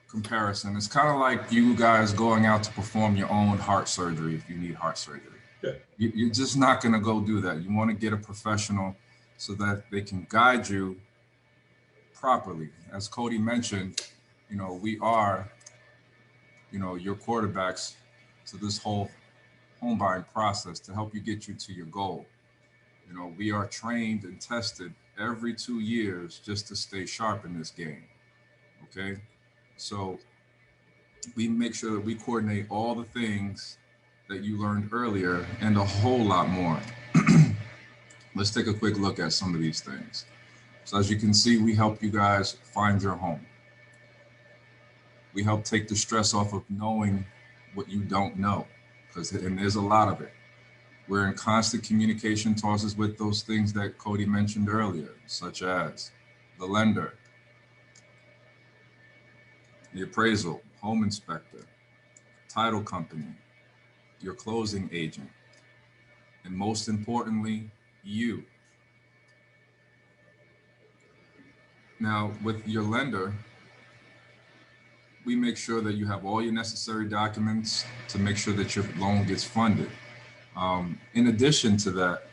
comparison. It's kind of like you guys going out to perform your own heart surgery if you need heart surgery. Yeah. You're just not going to go do that. You want to get a professional so that they can guide you properly. As Cody mentioned, you know, we are, you know, your quarterbacks to this whole home buying process to help you get you to your goal. You know, we are trained and tested every 2 years just to stay sharp in this game. Okay. So we make sure that we coordinate all the things that you learned earlier and a whole lot more. Let's take a quick look at some of these things. So as you can see, we help you guys find your home. We help take the stress off of knowing what you don't know, and there's a lot of it. We're in constant communication tosses with those things that Cody mentioned earlier, such as the lender, the appraisal, home inspector, title company, your closing agent, and most importantly, you. Now, with your lender, we make sure that you have all your necessary documents to make sure that your loan gets funded. In addition to that,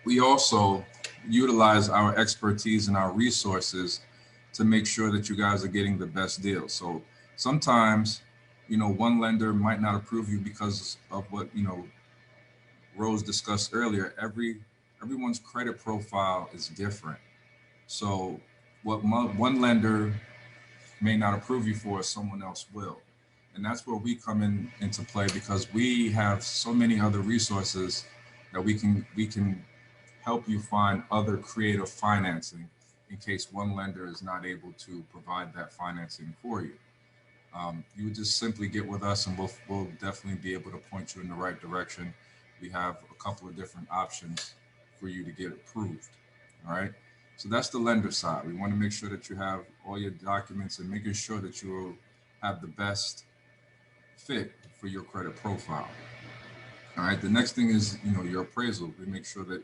we also utilize our expertise and our resources to make sure that you guys are getting the best deal. So sometimes, you know, one lender might not approve you because of what, you know, Rose discussed earlier. Everyone's credit profile is different. So what one lender may not approve you for, someone else will. And that's where we come into play, because we have so many other resources that we can help you find other creative financing in case one lender is not able to provide that financing for you. You would just simply get with us, and we'll definitely be able to point you in the right direction. We have a couple of different options for you to get approved. All right. So that's the lender side. We want to make sure that you have all your documents and making sure that you will have the best fit for your credit profile. All right. The next thing is, your appraisal. We make sure that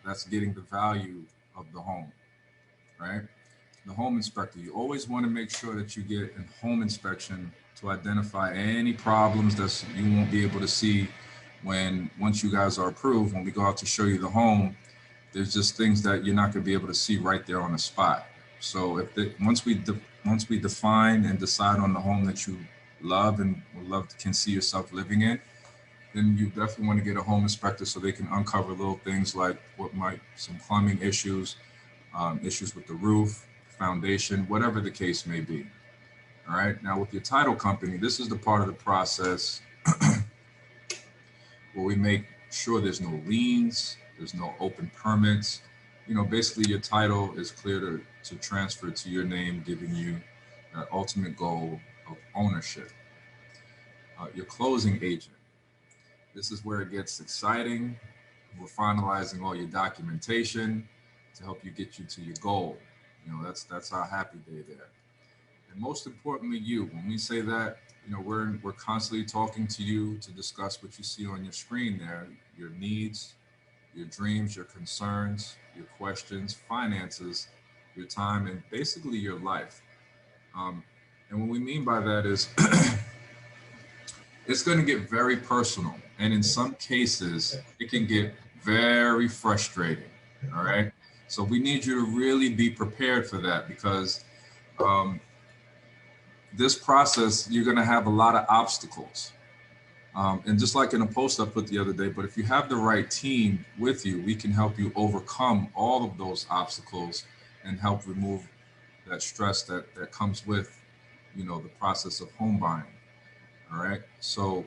that's getting the value of the home, right? The home inspector. You always want to make sure that you get a home inspection to identify any problems that you won't be able to see once you guys are approved. When we go out to show you the home, there's just things that you're not going to be able to see right there on the spot. So once we define and decide on the home that you love and can see yourself living in, then you definitely want to get a home inspector so they can uncover little things like some plumbing issues, issues with the roof, foundation, whatever the case may be. All right. Now with your title company, this is the part of the process where we make sure there's no liens, there's no open permits. Basically your title is clear to transfer to your name, giving you that ultimate goal of ownership. Your closing agent. This is where it gets exciting. We're finalizing all your documentation to help you get you to your goal. That's our happy day there. And most importantly, when we say that, we're constantly talking to you to discuss what you see on your screen there, your needs, your dreams, your concerns, your questions, finances, your time, and basically your life. And what we mean by that is it's going to get very personal. And in some cases, it can get very frustrating. All right. So we need you to really be prepared for that, because this process, you're going to have a lot of obstacles. And just like in a post I put the other day, but if you have the right team with you, we can help you overcome all of those obstacles and help remove that stress that comes with, the process of home buying. All right. So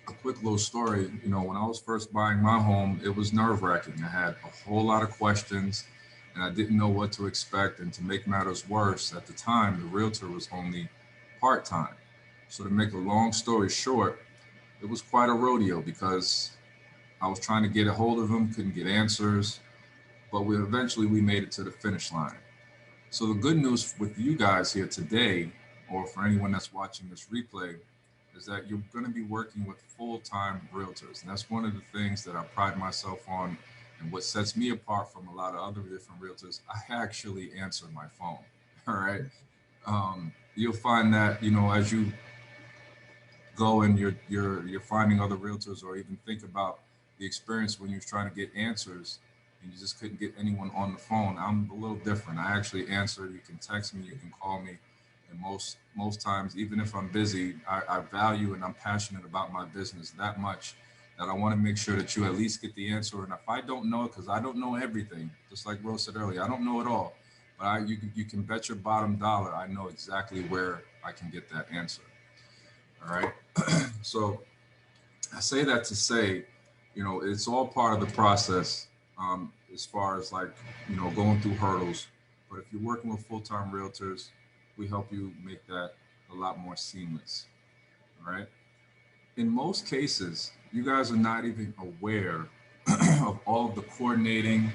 a quick little story, when I was first buying my home, it was nerve-wracking. I had a whole lot of questions and I didn't know what to expect. And to make matters worse, at the time, the realtor was only part-time. So to make a long story short, it was quite a rodeo because I was trying to get a hold of him, couldn't get answers, but eventually we made it to the finish line. So the good news with you guys here today, or for anyone that's watching this replay, is that you're going to be working with full-time realtors. And that's one of the things that I pride myself on, and what sets me apart from a lot of other different realtors. I actually answer my phone. All right. You'll find that, as you go and you're finding other realtors, or even think about the experience when you're trying to get answers and you just couldn't get anyone on the phone. I'm a little different. I actually answer. You can text me, you can call me. And most times, even if I'm busy, I value and I'm passionate about my business that much that I want to make sure that you at least get the answer. And if I don't know it, because I don't know everything, just like Rose said earlier, I don't know it all, but you can bet your bottom dollar I know exactly where I can get that answer. All right. So I say that to say, it's all part of the process, as far as going through hurdles. But if you're working with full-time realtors, we help you make that a lot more seamless. All right. In most cases, you guys are not even aware of all of the coordinating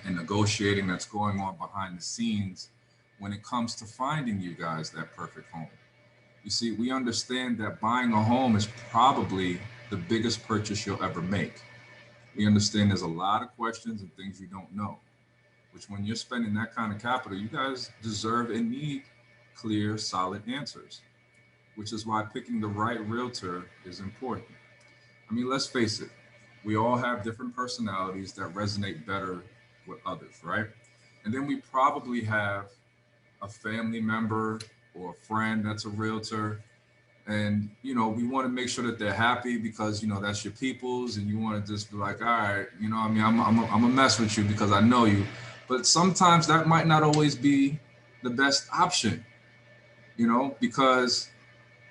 and negotiating that's going on behind the scenes when it comes to finding you guys that perfect home. You see, we understand that buying a home is probably the biggest purchase you'll ever make. We understand there's a lot of questions and things you don't know, which when you're spending that kind of capital, you guys deserve and need clear, solid answers, which is why picking the right realtor is important. I mean, let's face it, we all have different personalities that resonate better with others, right? And then we probably have a family member or a friend that's a realtor. And, we want to make sure that they're happy because, that's your people's, and you want to just be like, all right, I'm a mess with you because I know you. But sometimes that might not always be the best option, you know, because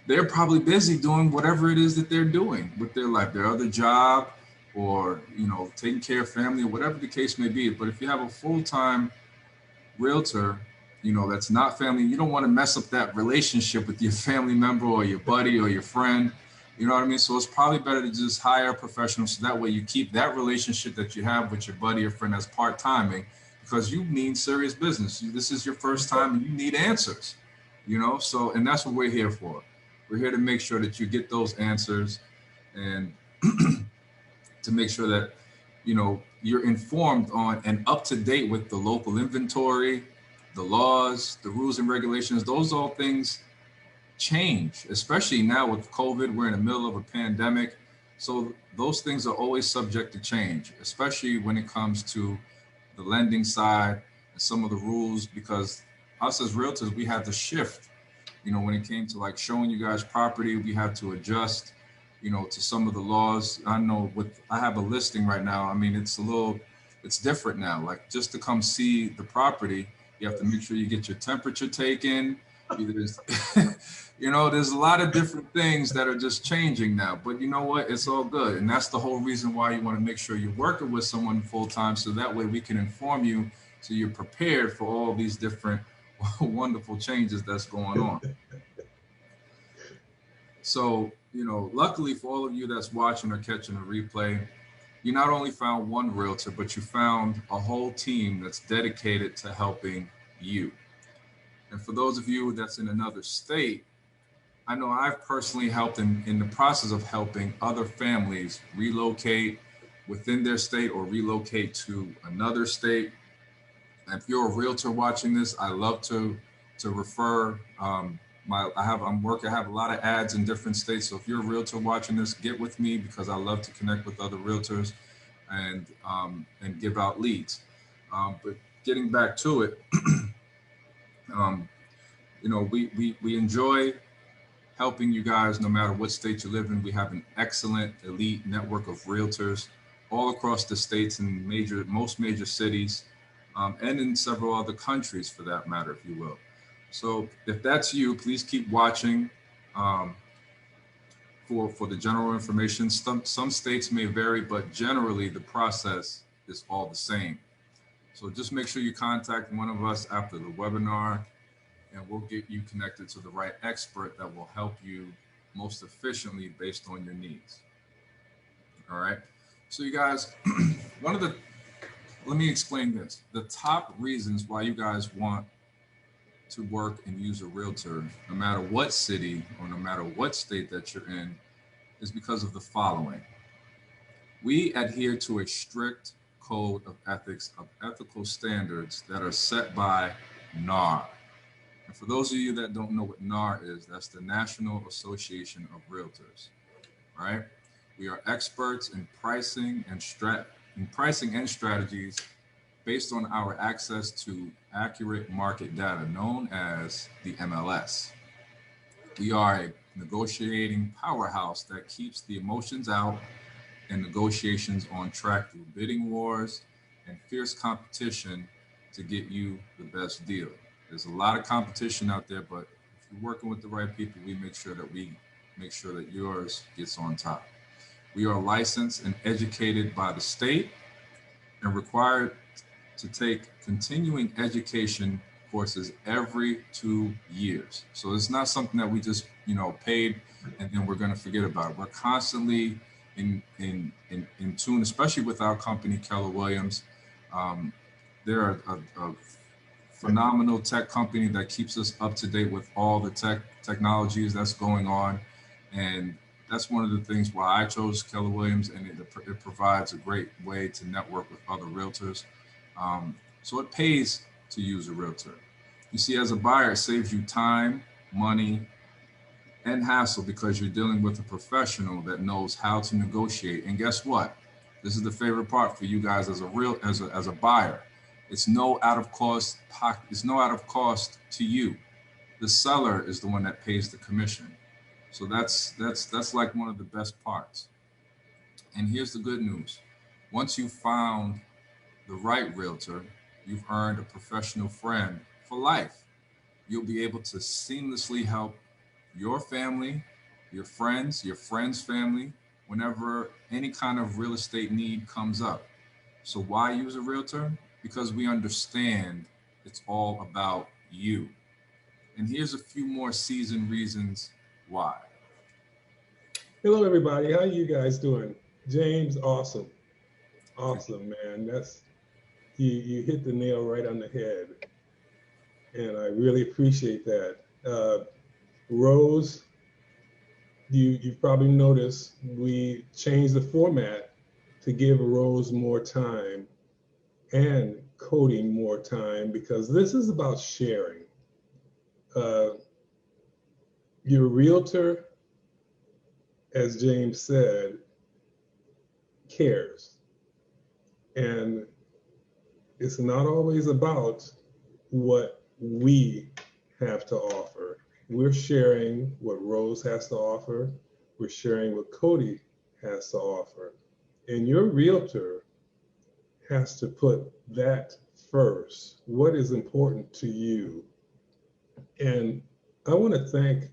they're probably busy doing whatever it is that they're doing with their life, their other job, or, you know, taking care of family or whatever the case may be. But if you have a full-time realtor, you know, that's not family, you don't want to mess up that relationship with your family member or your buddy or your friend. You know what I mean? So it's probably better to just hire a professional, so that way you keep that relationship that you have with your buddy or friend as part-timing, because you mean serious business. This is your first time and you need answers, you know? So, and that's what we're here for. We're here to make sure that you get those answers, and to make sure that, you know, you're informed on and up to date with the local inventory, the laws, the rules and regulations. Those all things change, especially now with COVID. We're in the middle of a pandemic. So those things are always subject to change, especially when it comes to the lending side and some of the rules, because us as realtors, we had to shift. You know, when it came to like showing you guys property, we had to adjust, you know, to some of the laws. I know I have a listing right now. I mean, it's different now. Like, just to come see the property, you have to make sure you get your temperature taken. There's, you know, there's a lot of different things that are just changing now, but you know what? It's all good. And that's the whole reason why you want to make sure you're working with someone full time. So that way we can inform you, so you're prepared for all these different wonderful changes that's going on. So, you know, luckily for all of you that's watching or catching a replay, you not only found one realtor, but you found a whole team that's dedicated to helping you. And for those of you that's in another state, I know I've personally helped in the process of helping other families relocate within their state or relocate to another state. If you're a realtor watching this, I love to refer. I have a lot of ads in different states. So if you're a realtor watching this, get with me, because I love to connect with other realtors and give out leads. But getting back to it, you know, we enjoy helping you guys no matter what state you live in. We have an excellent elite network of realtors all across the states and most major cities, and in several other countries for that matter, if you will. So if that's you, please keep watching for the general information. Some states may vary, but generally the process is all the same. So just make sure you contact one of us after the webinar, and we'll get you connected to the right expert that will help you most efficiently based on your needs. All right. So you guys, let me explain this. The top reasons why you guys want to work and use a realtor, no matter what city or no matter what state that you're in, is because of the following. We adhere to a strict code of ethics, of ethical standards that are set by NAR. And for those of you that don't know what NAR is, that's the National Association of Realtors, right? We are experts in pricing and strategies based on our access to accurate market data known as the MLS. We are a negotiating powerhouse that keeps the emotions out and negotiations on track through bidding wars and fierce competition to get you the best deal. There's a lot of competition out there, but if you're working with the right people, we make sure that yours gets on top. We are licensed and educated by the state and required to take continuing education courses every 2 years. So it's not something that we just, you know, paid and then we're going to forget about it. We're constantly in tune, especially with our company, Keller Williams. They're a phenomenal tech company that keeps us up to date with all the technologies that's going on. And that's one of the things why I chose Keller Williams, and it provides a great way to network with other realtors. So it pays to use a realtor. You see, as a buyer, it saves you time, money, and hassle, because you're dealing with a professional that knows how to negotiate. And guess what? This is the favorite part for you guys as a buyer. It's no out of cost to you. The seller is the one that pays the commission. So that's like one of the best parts. And here's the good news. Once you found the right realtor, you've earned a professional friend for life. you'll be able to seamlessly help your family, your friends' family, whenever any kind of real estate need comes up. So why use a realtor? Because we understand it's all about you. And here's a few more seasoned reasons why. Hello, everybody. How you guys doing? James, awesome. Awesome, man. You hit the nail right on the head. And I really appreciate that. Rose, you've probably noticed we changed the format to give Rose more time and Cody more time because this is about sharing. Your realtor, as James said, cares. And it's not always about what we have to offer. We're sharing what Rose has to offer. We're sharing what Cody has to offer. And your realtor has to put that first. What is important to you? And I want to thank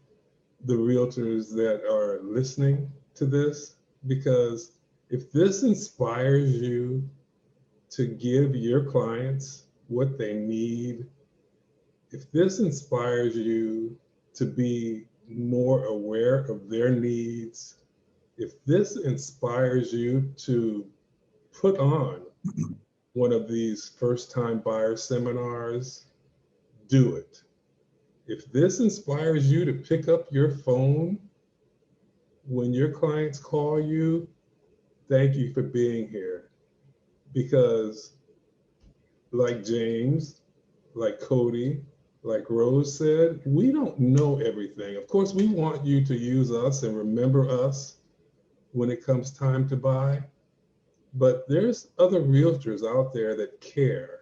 the realtors that are listening to this, because if this inspires you to give your clients what they need, if this inspires you to be more aware of their needs, if this inspires you to put on one of these first-time buyer seminars, do it. If this inspires you to pick up your phone when your clients call you, thank you for being here. Because like James, like Cody, like Rose said, we don't know everything. Of course, we want you to use us and remember us when it comes time to buy. But there's other realtors out there that care.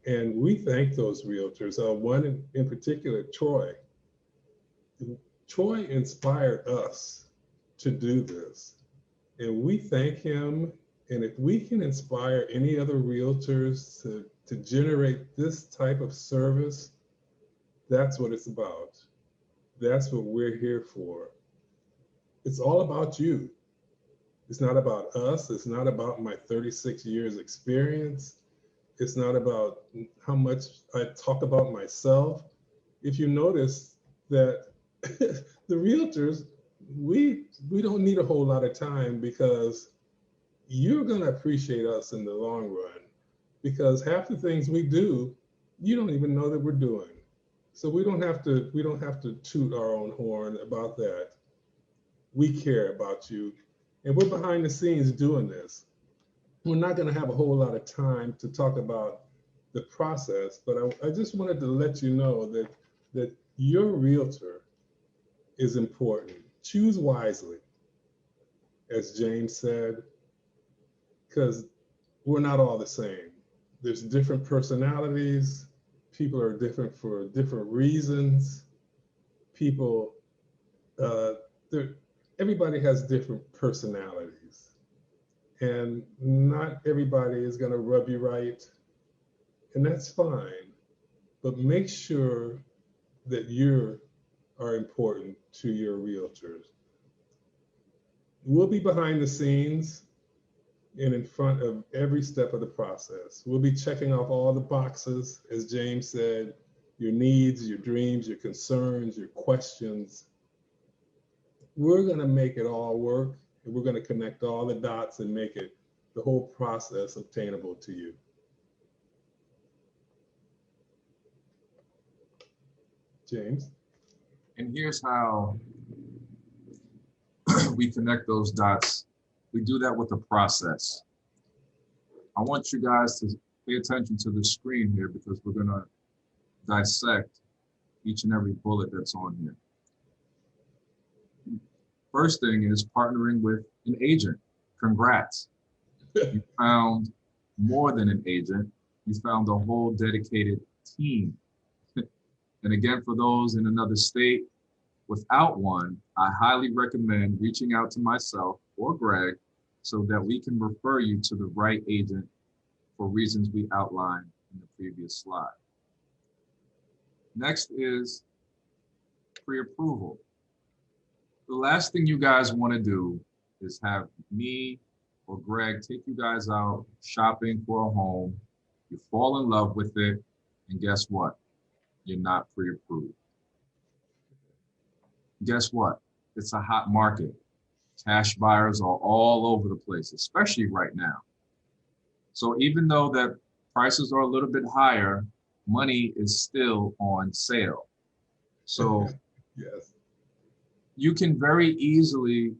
And we thank those realtors. One in particular, Troy. Troy inspired us to do this. And we thank him. And if we can inspire any other realtors to generate this type of service, that's what it's about. That's what we're here for. It's all about you. It's not about us. It's not about my 36 years experience. It's not about how much I talk about myself. If you notice that the realtors, we don't need a whole lot of time, because you're going to appreciate us in the long run, because half the things we do, you don't even know that we're doing. So we don't have to toot our own horn about that. We care about you, and we're behind the scenes doing this. We're not going to have a whole lot of time to talk about the process, but I just wanted to let you know that your realtor is important. Choose wisely, as James said, because we're not all the same. There's different personalities. People are different for different reasons. People, everybody has different personalities. And not everybody is going to rub you right. And that's fine. But make sure that you are important to your realtors. We'll be behind the scenes and in front of every step of the process. We'll be checking off all the boxes, as James said, your needs, your dreams, your concerns, your questions. We're going to make it all work, and we're going to connect all the dots and make it the whole process obtainable to you. James? And here's how we connect those dots. We do that with a process. I want you guys to pay attention to the screen here, because we're going to dissect each and every bullet that's on here. First thing is partnering with an agent. Congrats. You found more than an agent. You found a whole dedicated team. And again, for those in another state without one, I highly recommend reaching out to myself or Greg so that we can refer you to the right agent for reasons we outlined in the previous slide. Next is pre-approval. The last thing you guys want to do is have me or Greg take you guys out shopping for a home. You fall in love with it, and guess what? You're not pre-approved. Guess what? It's a hot market. Cash buyers are all over the place, especially right now. So even though that prices are a little bit higher, money is still on sale. So Yes. you can very easily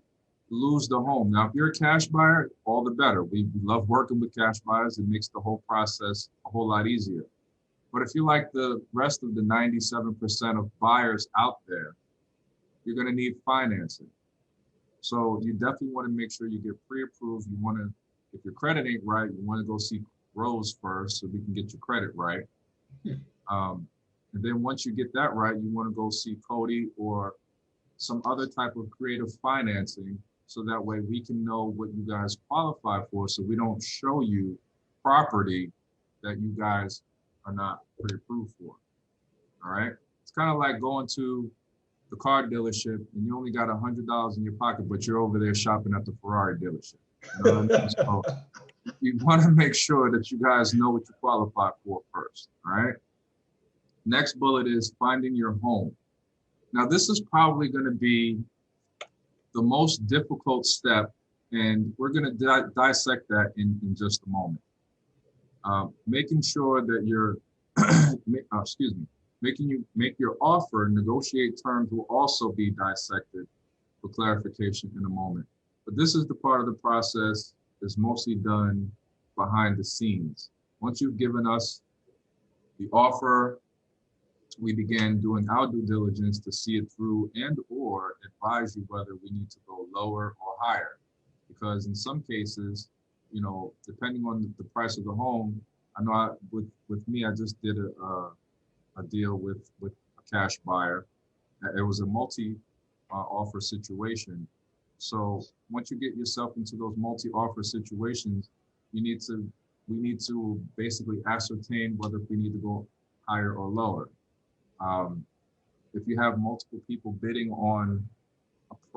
lose the home. Now, if you're a cash buyer, all the better. We love working with cash buyers. It makes the whole process a whole lot easier. But if you're like the rest of the 97% of buyers out there, you're going to need financing. So you definitely want to make sure you get pre-approved. You want to, if your credit ain't right, you want to go see Rose first so we can get your credit right. And then once you get that right, you want to go see Cody or some other type of creative financing so that way we can know what you guys qualify for so we don't show you property that you guys are not pre-approved for. All right. It's kind of like going to the car dealership and you only got $100 in your pocket, but you're over there shopping at the Ferrari dealership. You know what I mean? So you want to make sure that you guys know what you qualify for first. All right. Next bullet is finding your home. Now, this is probably going to be the most difficult step, and we're going to dissect that in just a moment. Making sure that you're, making you make your offer, negotiate terms will also be dissected for clarification in a moment. But this is the part of the process that's mostly done behind the scenes. Once you've given us the offer, we began doing our due diligence to see it through and or advise you whether we need to go lower or higher. Because in some cases, you know, depending on the price of the home, I know with me, I just did a deal with a cash buyer. It was a multi-offer situation. So once you get yourself into those multi-offer situations, we need to basically ascertain whether we need to go higher or lower. If you have multiple people bidding on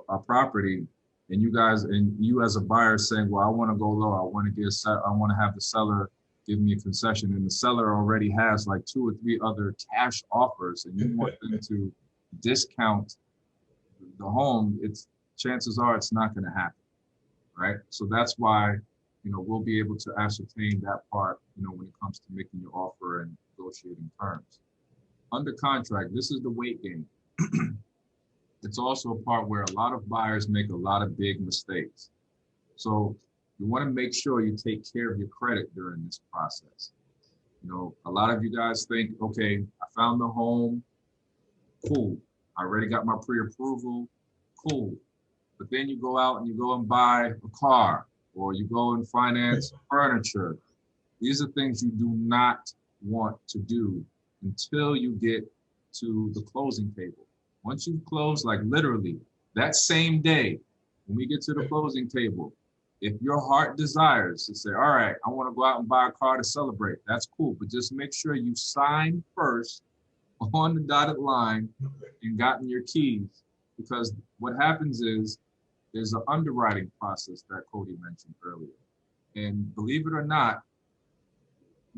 a property, and you as a buyer saying, "Well, I want to go low. I want to have the seller give me a concession," and the seller already has like 2 or 3 other cash offers, and you want them to discount the home, chances are it's not going to happen, right? So that's why, you know, we'll be able to ascertain that part, you know, when it comes to making your offer and negotiating terms. Under contract, this is the wait game. It's also a part where a lot of buyers make a lot of big mistakes. So you want to make sure you take care of your credit during this process. You know, a lot of you guys think, okay, I found the home, cool. I already got my pre-approval, cool. But then you go out and you go and buy a car, or you go and finance furniture. These are things you do not want to do until you get to the closing table. Once you close, like literally that same day, when we get to the closing table, if your heart desires to say, all right, I want to go out and buy a car to celebrate, that's cool. But just make sure you sign first on the dotted line and gotten your keys. Because what happens is there's an underwriting process that Cody mentioned earlier. And believe it or not,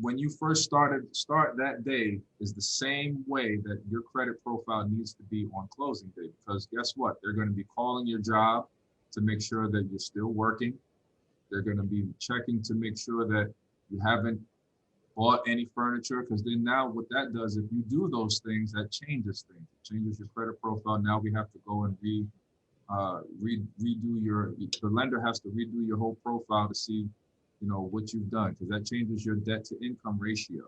when you first start that day is the same way that your credit profile needs to be on closing day. Because guess what? They're going to be calling your job to make sure that you're still working. They're going to be checking to make sure that you haven't bought any furniture. Because then now what that does, if you do those things, that changes things. It changes your credit profile. Now we have to go and the lender has to redo your whole profile to see, you know, what you've done, because that changes your debt to income ratio.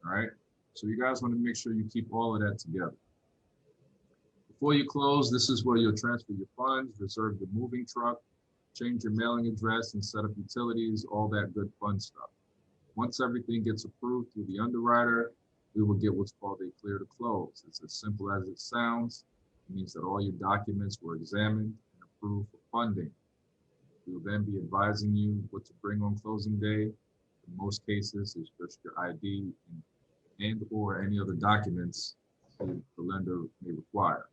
All right. So you guys want to make sure you keep all of that together. Before you close, this is where you'll transfer your funds, reserve the moving truck, change your mailing address, and set up utilities, all that good fun stuff. Once everything gets approved through the underwriter, we will get what's called a clear to close. It's as simple as it sounds. It means that all your documents were examined and approved for funding. We will then be advising you what to bring on closing day. In most cases, it's just your ID and or any other documents the lender may require.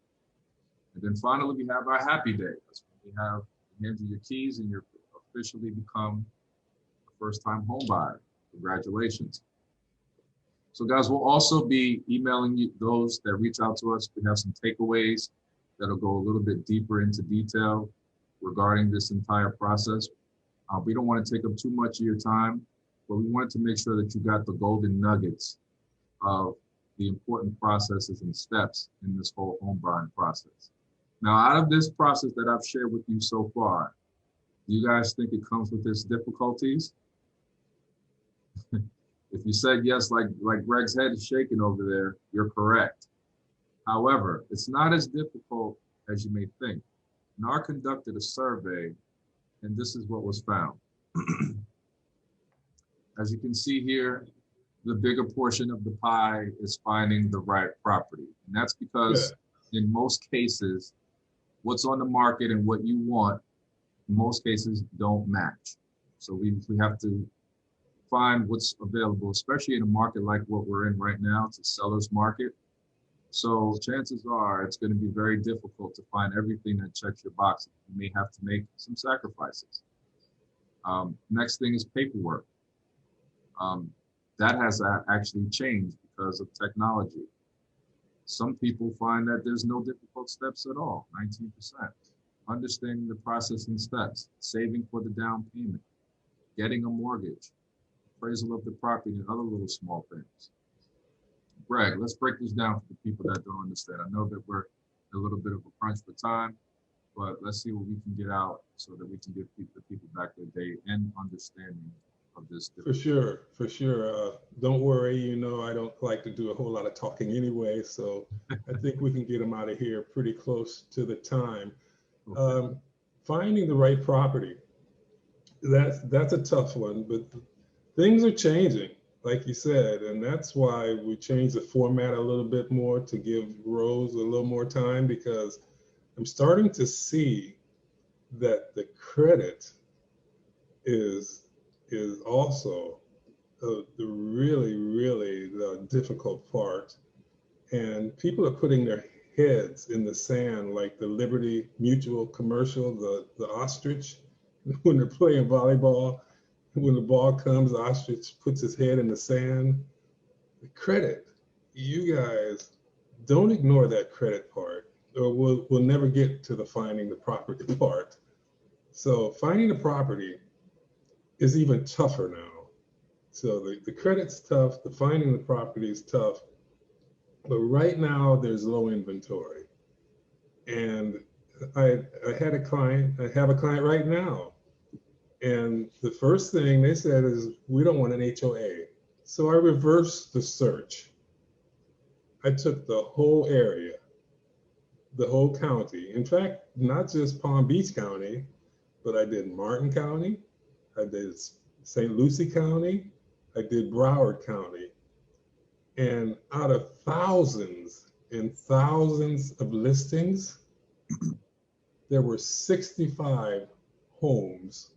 And then finally, we have our happy day. That's when we have hand you your keys and you're officially become a first-time home buyer. Congratulations. So guys, we'll also be emailing you those that reach out to us. We have some takeaways that'll go a little bit deeper into detail regarding this entire process. We don't want to take up too much of your time, but we wanted to make sure that you got the golden nuggets of the important processes and steps in this whole home buying process. Now, out of this process that I've shared with you so far, do you guys think it comes with its difficulties? If you said yes, like Greg's head is shaking over there, you're correct. However, it's not as difficult as you may think. NAR conducted a survey, and this is what was found. As you can see here, the bigger portion of the pie is finding the right property. And that's because in most cases, what's on the market and what you want, in most cases, don't match. So we have to find what's available, especially in a market like what we're in right now. It's a seller's market. So chances are it's going to be very difficult to find everything that checks your boxes. You may have to make some sacrifices. Next thing is paperwork. That has actually changed because of technology. Some people find that there's no difficult steps at all, 19%. Understanding the processing steps, saving for the down payment, getting a mortgage, appraisal of the property, and other little small things. Greg, let's break this down for the people that don't understand. I know that we're a little bit of a crunch for time, but let's see what we can get out so that we can give the people back their day and understanding of this. For sure. Don't worry, you know, I don't like to do a whole lot of talking anyway, so I think we can get them out of here pretty close to the time. Okay. Finding the right property, that's a tough one, but things are changing, like you said, and that's why we changed the format a little bit more to give Rose a little more time, because I'm starting to see that the credit is also the really the difficult part. And people are putting their heads in the sand, like the Liberty Mutual commercial, the ostrich, when they're playing volleyball, when the ball comes, the ostrich puts his head in the sand. The credit, you guys, don't ignore that credit part, or we'll never get to the finding the property part. So finding the property is even tougher now. So the credit's tough, the finding the property is tough, but right now there's low inventory. And I have a client right now, and the first thing they said is, we don't want an HOA. So I reversed the search. I took the whole area, the whole county. In fact, not just Palm Beach County, but I did Martin County, I did St. Lucie County, I did Broward County. And out of thousands and thousands of listings, there were 65 homes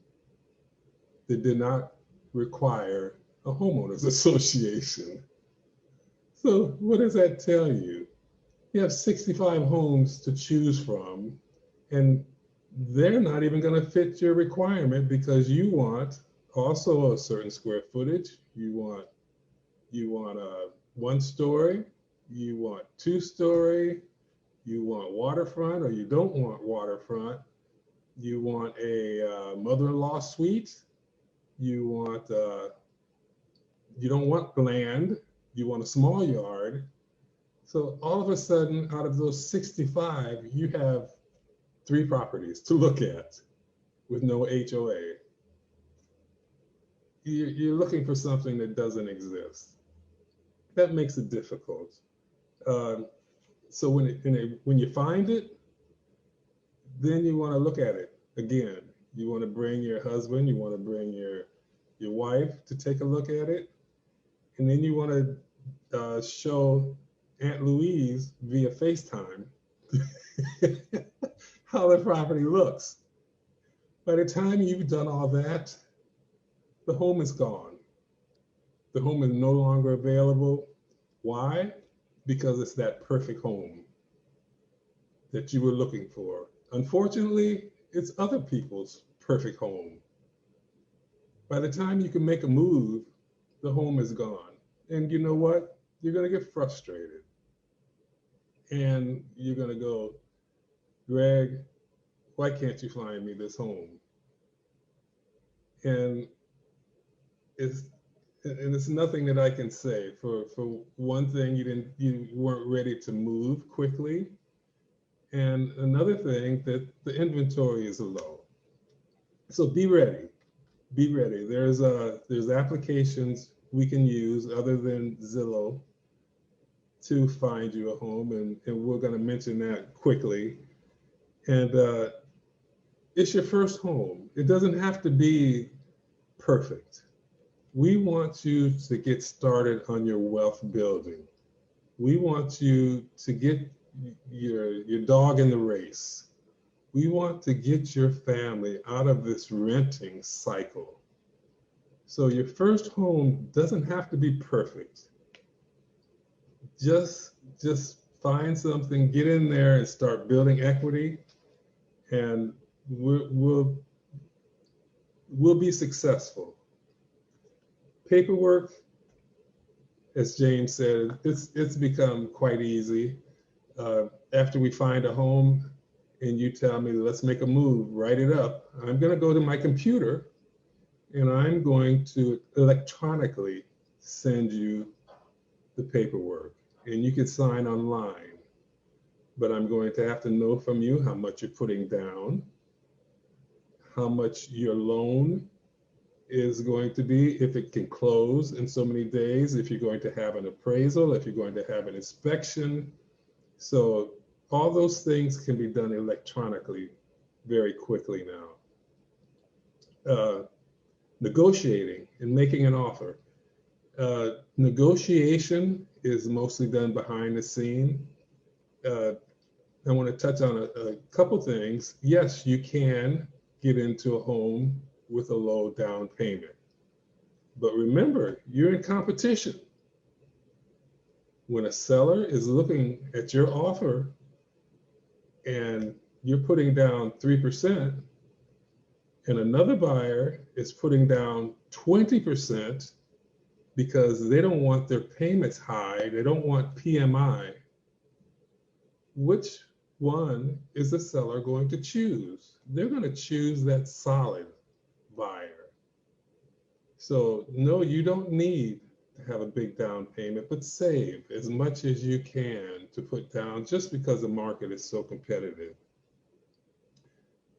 that did not require a homeowners association. So what does that tell you? You have 65 homes to choose from, and they're not even going to fit your requirement, because you want also a certain square footage. You want a 1-story, you want 2-story, you want waterfront, or you don't want waterfront. You want a mother-in-law suite. You don't want land. You want a small yard. So all of a sudden, out of those 65, you have 3 properties to look at with no HOA. You're looking for something that doesn't exist. That makes it difficult. So when you find it, then you want to look at it again. You want to bring your husband, you want to bring your wife to take a look at it, and then you want to show Aunt Louise via FaceTime how the property looks. By the time you've done all that, the home is gone. The home is no longer available. Why? because it's that perfect home that you were looking for. Unfortunately, it's other people's perfect home. By the time you can make a move, the home is gone. And you know what? You're going to get frustrated. And you're going to go, Greg, why can't you find me this home? And it's it's nothing that I can say. For one thing, you weren't ready to move quickly. And another thing, that the inventory is low. So be ready. Be ready. There's applications we can use other than Zillow to find you a home, and we're going to mention that quickly. And it's your first home. It doesn't have to be perfect. We want you to get started on your wealth building. We want you to get your dog in the race. We want to get your family out of this renting cycle. So your first home doesn't have to be perfect. Just find something, get in there and start building equity, and we'll be successful. Paperwork, as James said, it's become quite easy. After we find a home and you tell me, let's make a move, write it up, I'm going to go to my computer and I'm going to electronically send you the paperwork, and you can sign online. But I'm going to have to know from you how much you're putting down, how much your loan is going to be, if it can close in so many days, if you're going to have an appraisal, if you're going to have an inspection. So all those things can be done electronically very quickly now. Negotiating and making an offer. Negotiation is mostly done behind the scene. I want to touch on a couple things. Yes, you can get into a home with a low down payment. But remember, you're in competition. When a seller is looking at your offer and you're putting down 3%, and another buyer is putting down 20% because they don't want their payments high, they don't want PMI, which one is the seller going to choose? They're going to choose that solid buyer. So no, you don't need to have a big down payment, but save as much as you can to put down, just because the market is so competitive.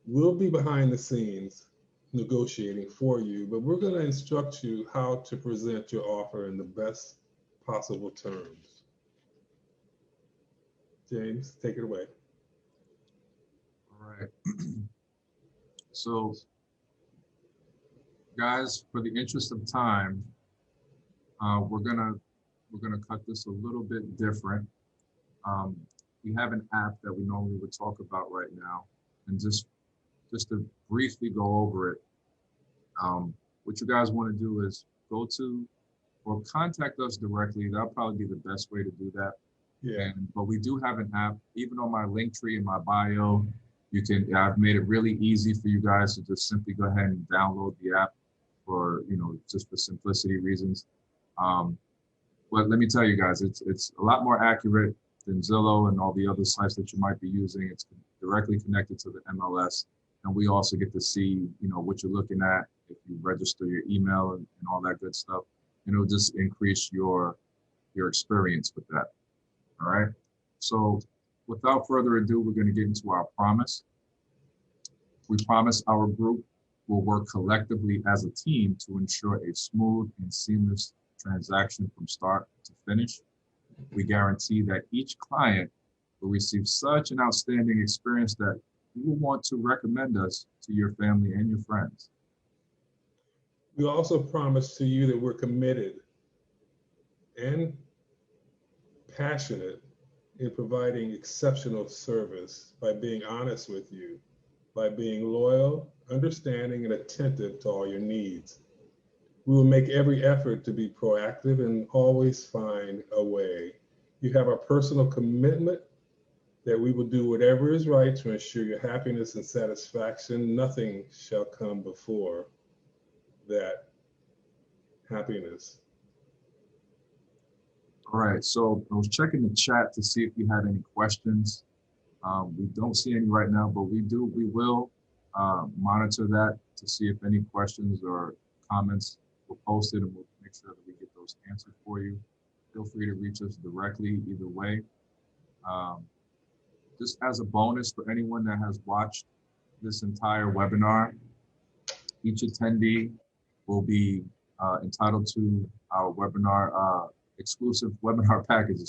We'll be behind the scenes negotiating for you, but we're going to instruct you how to present your offer in the best possible terms. James, take it away. All right. So, guys, for the interest of time, we're gonna cut this a little bit different. We have an app that we normally would talk about right now, and just to briefly go over it. What you guys want to do is go to or contact us directly. That'll probably be the best way to do that. Yeah. But we do have an app. Even on my link tree in my bio, I've made it really easy for you guys to just simply go ahead and download the app for, just for simplicity reasons. But let me tell you guys, it's a lot more accurate than Zillow and all the other sites that you might be using. It's directly connected to the MLS. And we also get to see, what you're looking at if you register your email and all that good stuff. And it'll just increase your experience with that. All right. So without further ado, we're going to get into our promise. We promise our group will work collectively as a team to ensure a smooth and seamless transaction from start to finish. We guarantee that each client will receive such an outstanding experience that you will want to recommend us to your family and your friends. We also promise to you that we're committed and passionate in providing exceptional service by being honest with you, by being loyal, understanding, and attentive to all your needs. We will make every effort to be proactive and always find a way. you have our personal commitment that we will do whatever is right to ensure your happiness and satisfaction. Nothing shall come before that happiness. All right, so I was checking the chat to see if you had any questions. We don't see any right now, but we will monitor that to see if any questions or comments were posted, and we'll make sure that we get those answered for you. Feel free to reach us directly either way. Just as a bonus for anyone that has watched this entire webinar, each attendee will be entitled to our webinar, exclusive webinar package,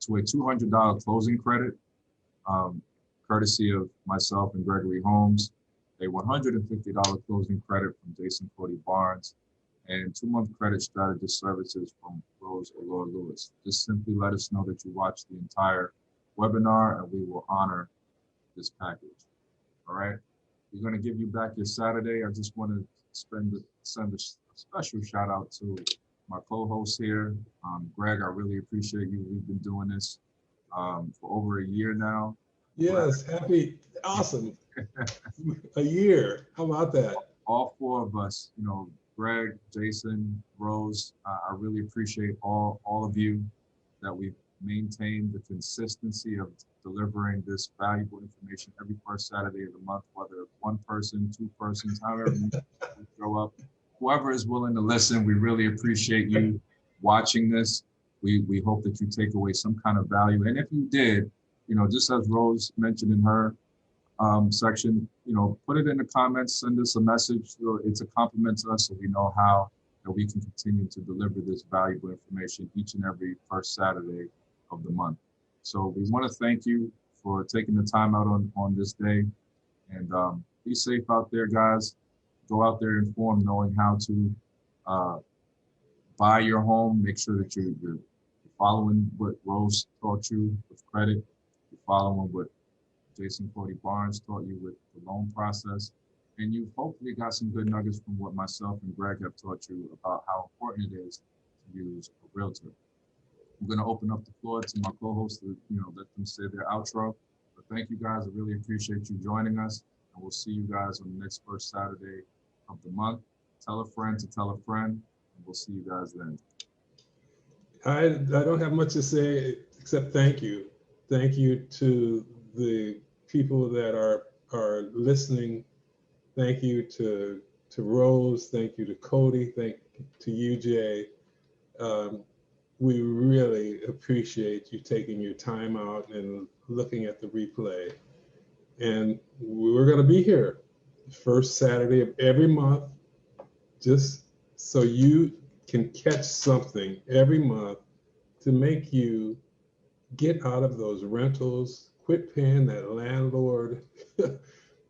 to a $200 closing credit, courtesy of myself and Gregory Holmes, a $150 closing credit from Jason Cody Barnes, and 2-month credit strategist services from Rose Allure Lewis. Just simply let us know that you watched the entire webinar and we will honor this package. All right. We're going to give you back your Saturday. I just want to send a special shout out to my co-host here, Greg. I really appreciate you. We've been doing this for over a year now. Yes, awesome. A year. How about that? All 4 of us, Greg, Jason, Rose, I really appreciate all of you that we've maintained the consistency of delivering this valuable information every first Saturday of the month, whether 1 person, 2 persons, however you show up. Whoever is willing to listen, we really appreciate you watching this. We hope that you take away some kind of value. And if you did, just as Rose mentioned in her section, put it in the comments, send us a message. It's a compliment to us, so we know how that we can continue to deliver this valuable information each and every first Saturday of the month. So we want to thank you for taking the time out on this day, and be safe out there, guys. Go out there informed, knowing how to buy your home. Make sure that you're following what Rose taught you with credit. You're following what Jason Cody Barnes taught you with the loan process. And you've hopefully got some good nuggets from what myself and Greg have taught you about how important it is to use a realtor. I'm going to open up the floor to my co-hosts to, let them say their outro. But thank you guys. I really appreciate you joining us. And we'll see you guys on the next first Saturday of the month. Tell a friend to tell a friend. And we'll see you guys then. I don't have much to say except thank you. Thank you to the people that are listening. Thank you to Rose. Thank you to Cody. Thank to you, Jay. We really appreciate you taking your time out and looking at the replay. And we're going to be here first Saturday of every month, just so you can catch something every month to make you get out of those rentals, quit paying that landlord,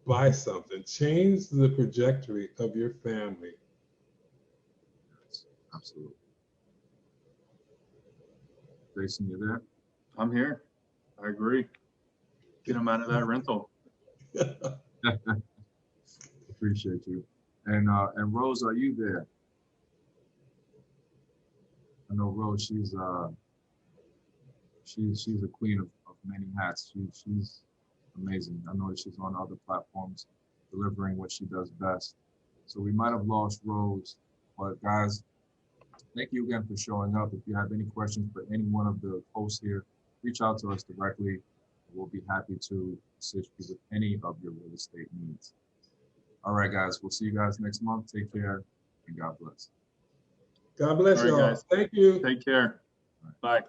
buy something, change the trajectory of your family. Yes, absolutely. Jason, you there? I'm here. I agree. Get them out of that rental. Appreciate you. And Rose, are you there? I know Rose, she's a queen of many hats. She's amazing. I know that she's on other platforms delivering what she does best. So we might have lost Rose, but guys, thank you again for showing up. If you have any questions for any one of the hosts here, reach out to us directly. We'll be happy to assist you with any of your real estate needs. All right, guys, we'll see you guys next month. Take care and God bless. God bless All right, y'all. guys. Thank you. Take care. Bye.